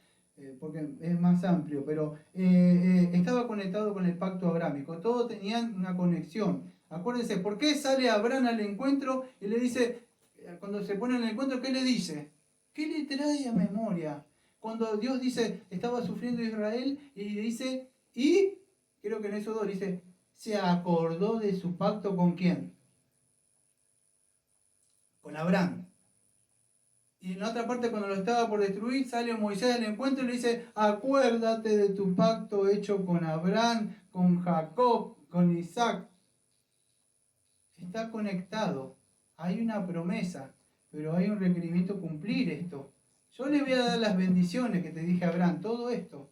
porque es más amplio, pero estaba conectado con el pacto abrámico. Todos tenían una conexión. Acuérdense, ¿por qué sale Abraham al encuentro y le dice, cuando se pone en el encuentro, ¿qué le dice? ¿Qué le trae a memoria? Cuando Dios dice, estaba sufriendo Israel, y dice, y creo que en esos dos dice, se acordó de su pacto con quién? Con Abraham. Y en la otra parte, cuando lo estaba por destruir, sale Moisés al encuentro y le dice, acuérdate de tu pacto hecho con Abraham, con Jacob, con Isaac. Está conectado. Hay una promesa, pero hay un requerimiento cumplir esto. Yo le voy a dar las bendiciones que te dije a Abraham, todo esto.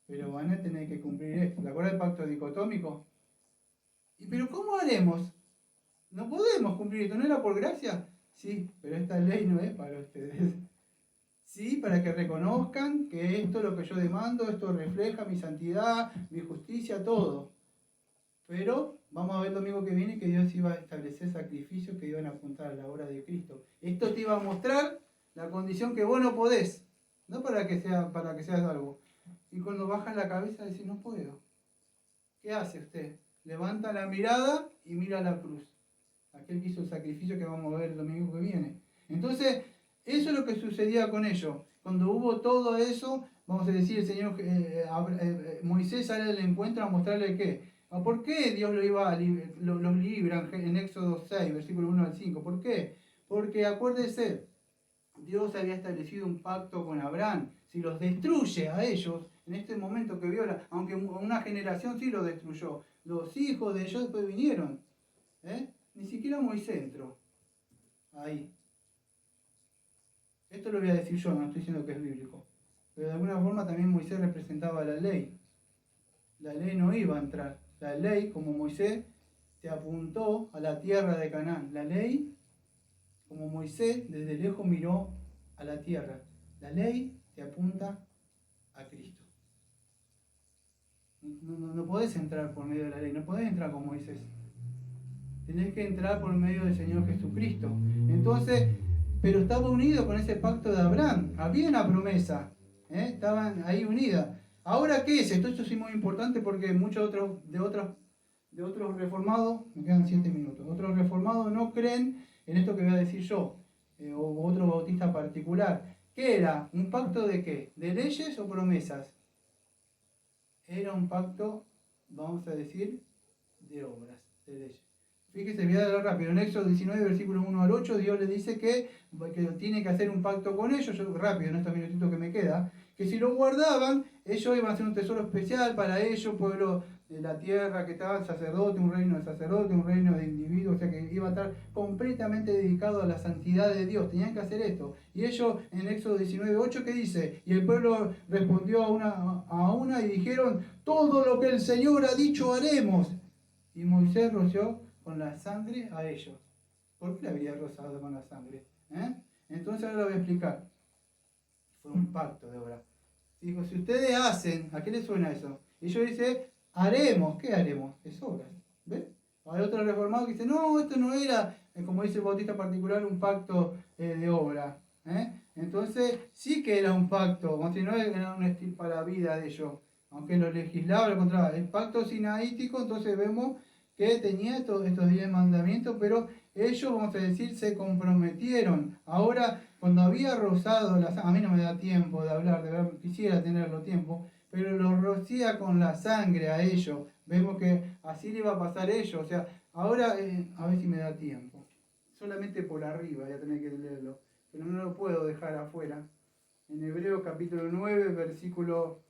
Pero van a tener que cumplir esto. ¿Te acuerdas del pacto dicotómico? ¿Pero cómo haremos? No podemos cumplir esto, ¿no era por gracia? Sí, pero esta ley no es para ustedes. Sí, para que reconozcan que esto es lo que yo demando, esto refleja mi santidad, mi justicia, todo. Pero vamos a ver el domingo que viene que Dios iba a establecer sacrificios que iban a apuntar a la obra de Cristo. Esto te iba a mostrar la condición que vos no podés, no para que seas algo. Y cuando bajas la cabeza decís, no puedo. ¿Qué hace usted? Levanta la mirada y mira la cruz. Aquel que hizo el sacrificio que vamos a ver el domingo que viene. Entonces, eso es lo que sucedía con ellos. Cuando hubo todo eso, vamos a decir, el Señor Moisés sale al encuentro a mostrarle qué. ¿Por qué Dios los libra en Éxodo 6, versículo 1 al 5? ¿Por qué? Porque acuérdese, Dios había establecido un pacto con Abraham. Si los destruye a ellos, en este momento que viola, aunque una generación sí los destruyó, los hijos de ellos después vinieron. Ni siquiera Moisés entró ahí. Esto lo voy a decir yo, no estoy diciendo que es bíblico. Pero de alguna forma también Moisés representaba la ley. La ley no iba a entrar. La ley, como Moisés, te apuntó a la tierra de Canaán. La ley, como Moisés, desde lejos miró a la tierra. La ley te apunta a Cristo. No podés entrar por medio de la ley, no podés entrar como Moisés. Tenés que entrar por medio del Señor Jesucristo. Entonces, pero estaba unido con ese pacto de Abraham. Había una promesa. Estaban ahí unidas. Ahora, ¿qué es esto? Esto es muy importante porque muchos de otros reformados, me quedan 7 minutos, otros reformados no creen en esto que voy a decir yo, o otro bautista particular. ¿Qué era? ¿Un pacto de qué? ¿De leyes o promesas? Era un pacto, vamos a decir, de obras, de leyes. Fíjese, voy a dar rápido. En Éxodo 19, versículos 1 al 8, Dios le dice que tiene que hacer un pacto con ellos. Yo rápido, en estos minutitos que me queda, que si lo guardaban, ellos iban a ser un tesoro especial para ellos, pueblo de la tierra, que estaban sacerdote, un reino de sacerdote, un reino de individuos, o sea que iba a estar completamente dedicado a la santidad de Dios. Tenían que hacer esto. Y ellos, en Éxodo 19, 8, ¿qué dice? Y el pueblo respondió a una y dijeron, todo lo que el Señor ha dicho haremos. Y Moisés roció con la sangre a ellos. ¿Por qué le había rozado con la sangre? Entonces ahora lo voy a explicar. Fue un pacto de obra. Dijo, si ustedes hacen, ¿a qué les suena eso? Y yo dice, haremos. ¿Qué haremos? Es obras. ¿Ves? Hay otro reformado que dice, no, esto no era, como dice el bautista particular, un pacto de obra. Entonces sí que era un pacto, como si no era un estilo para la vida de ellos. Aunque lo legislaba, lo contrario. El pacto sinaítico, entonces vemos que tenía estos 10 mandamientos, pero ellos, vamos a decir, se comprometieron. Ahora, cuando había rozado la sangre, a mí no me da tiempo de hablar, de verdad, quisiera tenerlo tiempo, pero lo rocía con la sangre a ellos. Vemos que así le iba a pasar a ellos. O sea, ahora, a ver si me da tiempo. Solamente por arriba voy a tener que leerlo, pero no lo puedo dejar afuera. En Hebreos capítulo 9, versículo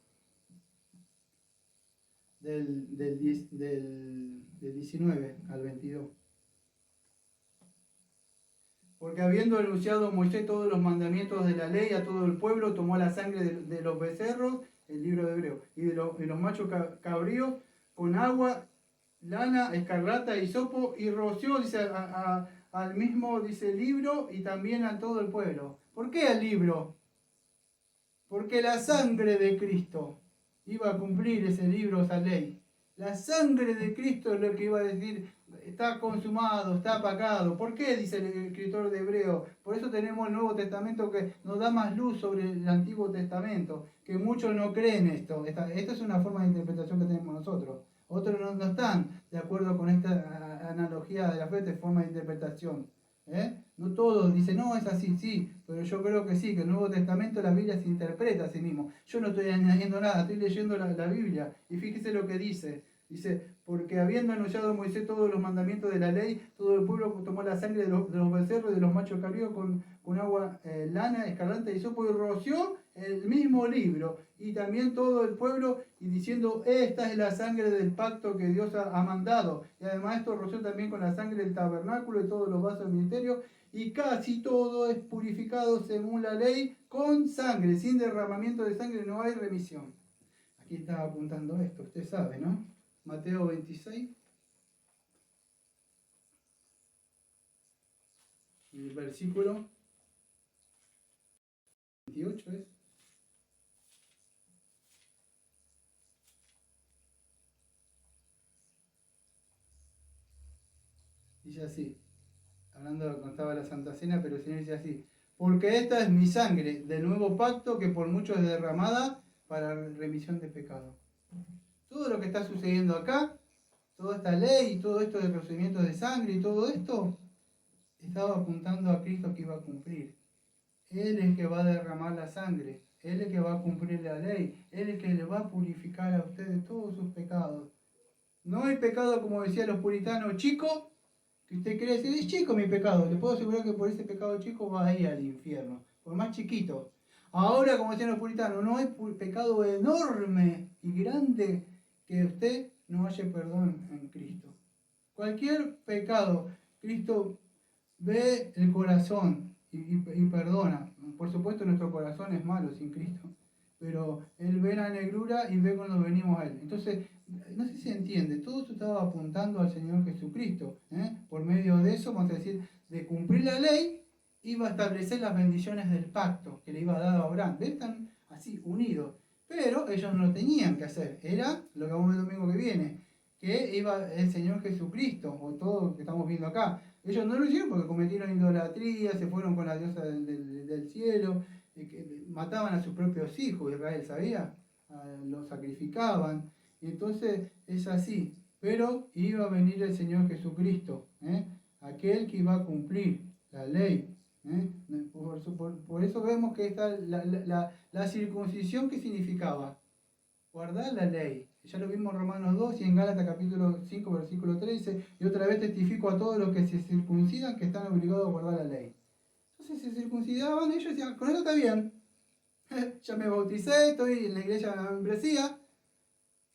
del 19 al 22. Porque habiendo anunciado Moisés todos los mandamientos de la ley a todo el pueblo, tomó la sangre de los becerros, el libro de Hebreo, y de los machos cabríos, con agua, lana, escarlata, hisopo, y roció, dice, al mismo, dice, libro, y también a todo el pueblo. ¿Por qué al libro? Porque la sangre de Cristo iba a cumplir ese libro, esa ley. La sangre de Cristo es lo que iba a decir, está consumado, está apagado. ¿Por qué? Dice el escritor de Hebreo. Por eso tenemos el Nuevo Testamento que nos da más luz sobre el Antiguo Testamento, que muchos no creen esto. Esta es una forma de interpretación que tenemos nosotros. Otros no están de acuerdo con esta analogía de la fe de forma de interpretación. No todos dicen, no, es así, sí, pero yo creo que sí, que el Nuevo Testamento, la Biblia se interpreta a sí mismo. Yo no estoy añadiendo nada, estoy leyendo la Biblia. Y fíjese lo que dice. Dice, porque habiendo anunciado Moisés todos los mandamientos de la ley, todo el pueblo tomó la sangre de los becerros y de los machos cabríos con agua, lana, escarlata y hisopo, y roció el mismo libro. Y también todo el pueblo, y diciendo, esta es la sangre del pacto que Dios ha mandado. Y además esto roció también con la sangre del tabernáculo y todos los vasos del ministerio. Y casi todo es purificado según la ley con sangre. Sin derramamiento de sangre no hay remisión. Aquí estaba apuntando esto, usted sabe, ¿no? Mateo 26, el versículo 28 es. Dice así, hablando de cuando estaba la Santa Cena, pero el Señor dice así, porque esta es mi sangre del nuevo pacto que por muchos es derramada para remisión de pecado. Todo lo que está sucediendo acá, toda esta ley, todo esto de procedimientos de sangre y todo esto, estaba apuntando a Cristo que iba a cumplir. Él es el que va a derramar la sangre, Él es el que va a cumplir la ley, Él es el que le va a purificar a ustedes todos sus pecados. No hay pecado, como decían los puritanos, chico, que usted cree decir, es chico mi pecado. Le puedo asegurar que por ese pecado chico va a ir al infierno, por más chiquito. Ahora, como decían los puritanos, no hay pecado enorme y grande que usted no haya perdón en Cristo. Cualquier pecado, Cristo ve el corazón y perdona. Por supuesto nuestro corazón es malo sin Cristo, pero Él ve la negrura y ve cuando venimos a Él. Entonces, no sé si se entiende, todo esto estaba apuntando al Señor Jesucristo. Por medio de eso, vamos a decir, de cumplir la ley, iba a establecer las bendiciones del pacto que le iba a dar a Abraham. ¿Ven? Están así, unidos. Pero ellos no lo tenían que hacer. Era lo que vamos a ver el domingo que viene, que iba el Señor Jesucristo, o todo lo que estamos viendo acá. Ellos no lo hicieron porque cometieron idolatría, se fueron con la diosa del cielo, que mataban a sus propios hijos, Israel, ¿sabía? Los sacrificaban. Y entonces es así. Pero iba a venir el Señor Jesucristo, aquel que iba a cumplir la ley. Por eso vemos que está la circuncisión, ¿qué significaba? Guardar la ley. Ya lo vimos en Romanos 2 y en Gálatas capítulo 5, versículo 13. Y otra vez testifico a todos los que se circuncidan que están obligados a guardar la ley. Entonces se circuncidaban, ellos decían, con eso está bien. Ya me bauticé, estoy en la iglesia de la membresía.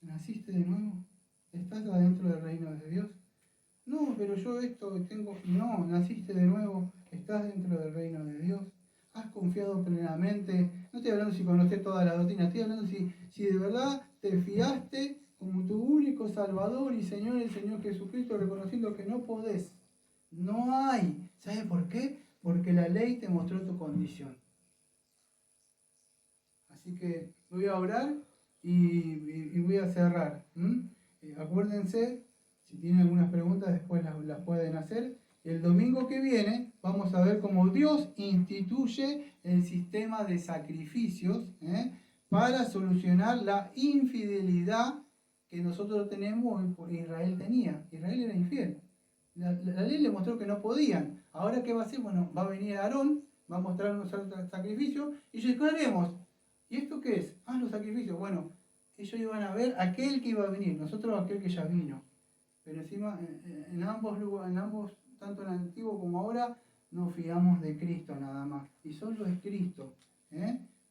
¿Naciste de nuevo? ¿Estás adentro del reino de Dios? No, pero yo esto tengo... No, naciste de nuevo, estás dentro del reino de Dios. Has confiado plenamente. No estoy hablando si conoces toda la doctrina, estoy hablando si de verdad te fiaste como tu único Salvador y Señor, el Señor Jesucristo, reconociendo que no podés. No hay. ¿Sabes por qué? Porque la ley te mostró tu condición. Así que voy a orar y voy a cerrar. Acuérdense, si tienen algunas preguntas después las pueden hacer. El domingo que viene vamos a ver cómo Dios instituye el sistema de sacrificios para solucionar la infidelidad que nosotros tenemos y Israel tenía. Israel era infiel. La ley le mostró que no podían. Ahora, ¿qué va a hacer? Bueno, va a venir Aarón, va a mostrarnos el sacrificio y yo, ¿qué haremos? ¿Y esto qué es? Los sacrificios. Bueno, ellos iban a ver aquel que iba a venir, nosotros aquel que ya vino. Pero encima, en ambos, tanto en el antiguo como ahora, nos fiamos de Cristo nada más. Y solo es Cristo.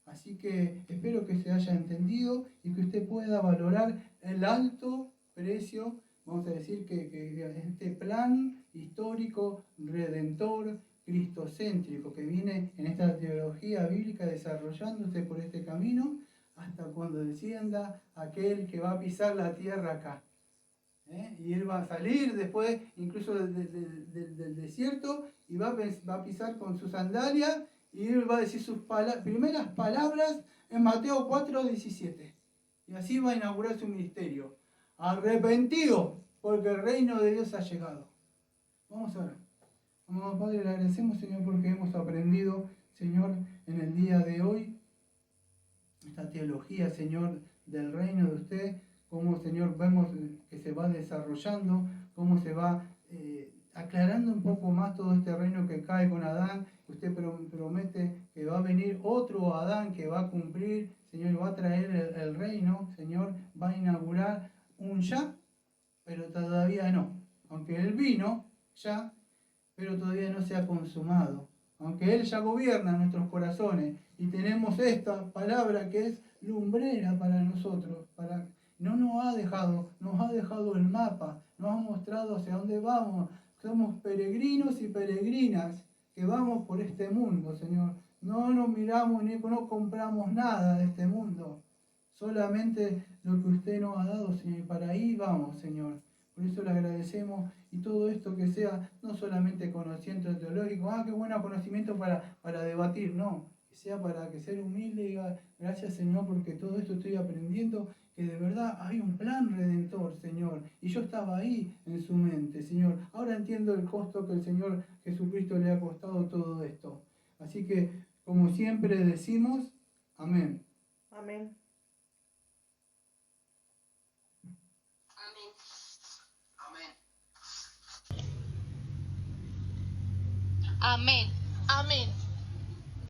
Así que espero que se haya entendido y que usted pueda valorar el alto precio, vamos a decir, que este plan histórico, redentor, cristocéntrico, que viene en esta teología bíblica desarrollándose por este camino, hasta cuando descienda aquel que va a pisar la tierra acá. Y él va a salir después incluso del desierto y va a pisar con su sandalia y él va a decir sus primeras palabras en Mateo 4:17. Y así va a inaugurar su ministerio. Arrepentido, porque el reino de Dios ha llegado. Vamos a orar. Amado Padre, le agradecemos, Señor, porque hemos aprendido, Señor, en el día de hoy, esta teología, Señor, del reino de usted, cómo, Señor, vemos que se va desarrollando, cómo se va aclarando un poco más todo este reino que cae con Adán. Usted promete que va a venir otro Adán que va a cumplir, Señor, va a traer el reino, Señor, va a inaugurar un ya, pero todavía no. Aunque Él vino ya, pero todavía no se ha consumado. Aunque Él ya gobierna nuestros corazones y tenemos esta palabra que es lumbrera para nosotros, no nos ha dejado el mapa, nos ha mostrado hacia dónde vamos. Somos peregrinos y peregrinas que vamos por este mundo, Señor. No nos miramos ni no compramos nada de este mundo. Solamente lo que usted nos ha dado, Señor. Y para ahí vamos, Señor. Por eso le agradecemos y todo esto que sea no solamente conocimiento teológico, qué bueno conocimiento para debatir, no. Que sea para que ser humilde y diga, gracias Señor porque todo esto estoy aprendiendo, que de verdad hay un plan redentor, Señor. Y yo estaba ahí en su mente, Señor. Ahora entiendo el costo que el Señor Jesucristo le ha costado todo esto. Así que, como siempre decimos, amén. Amén. Amén. Amén.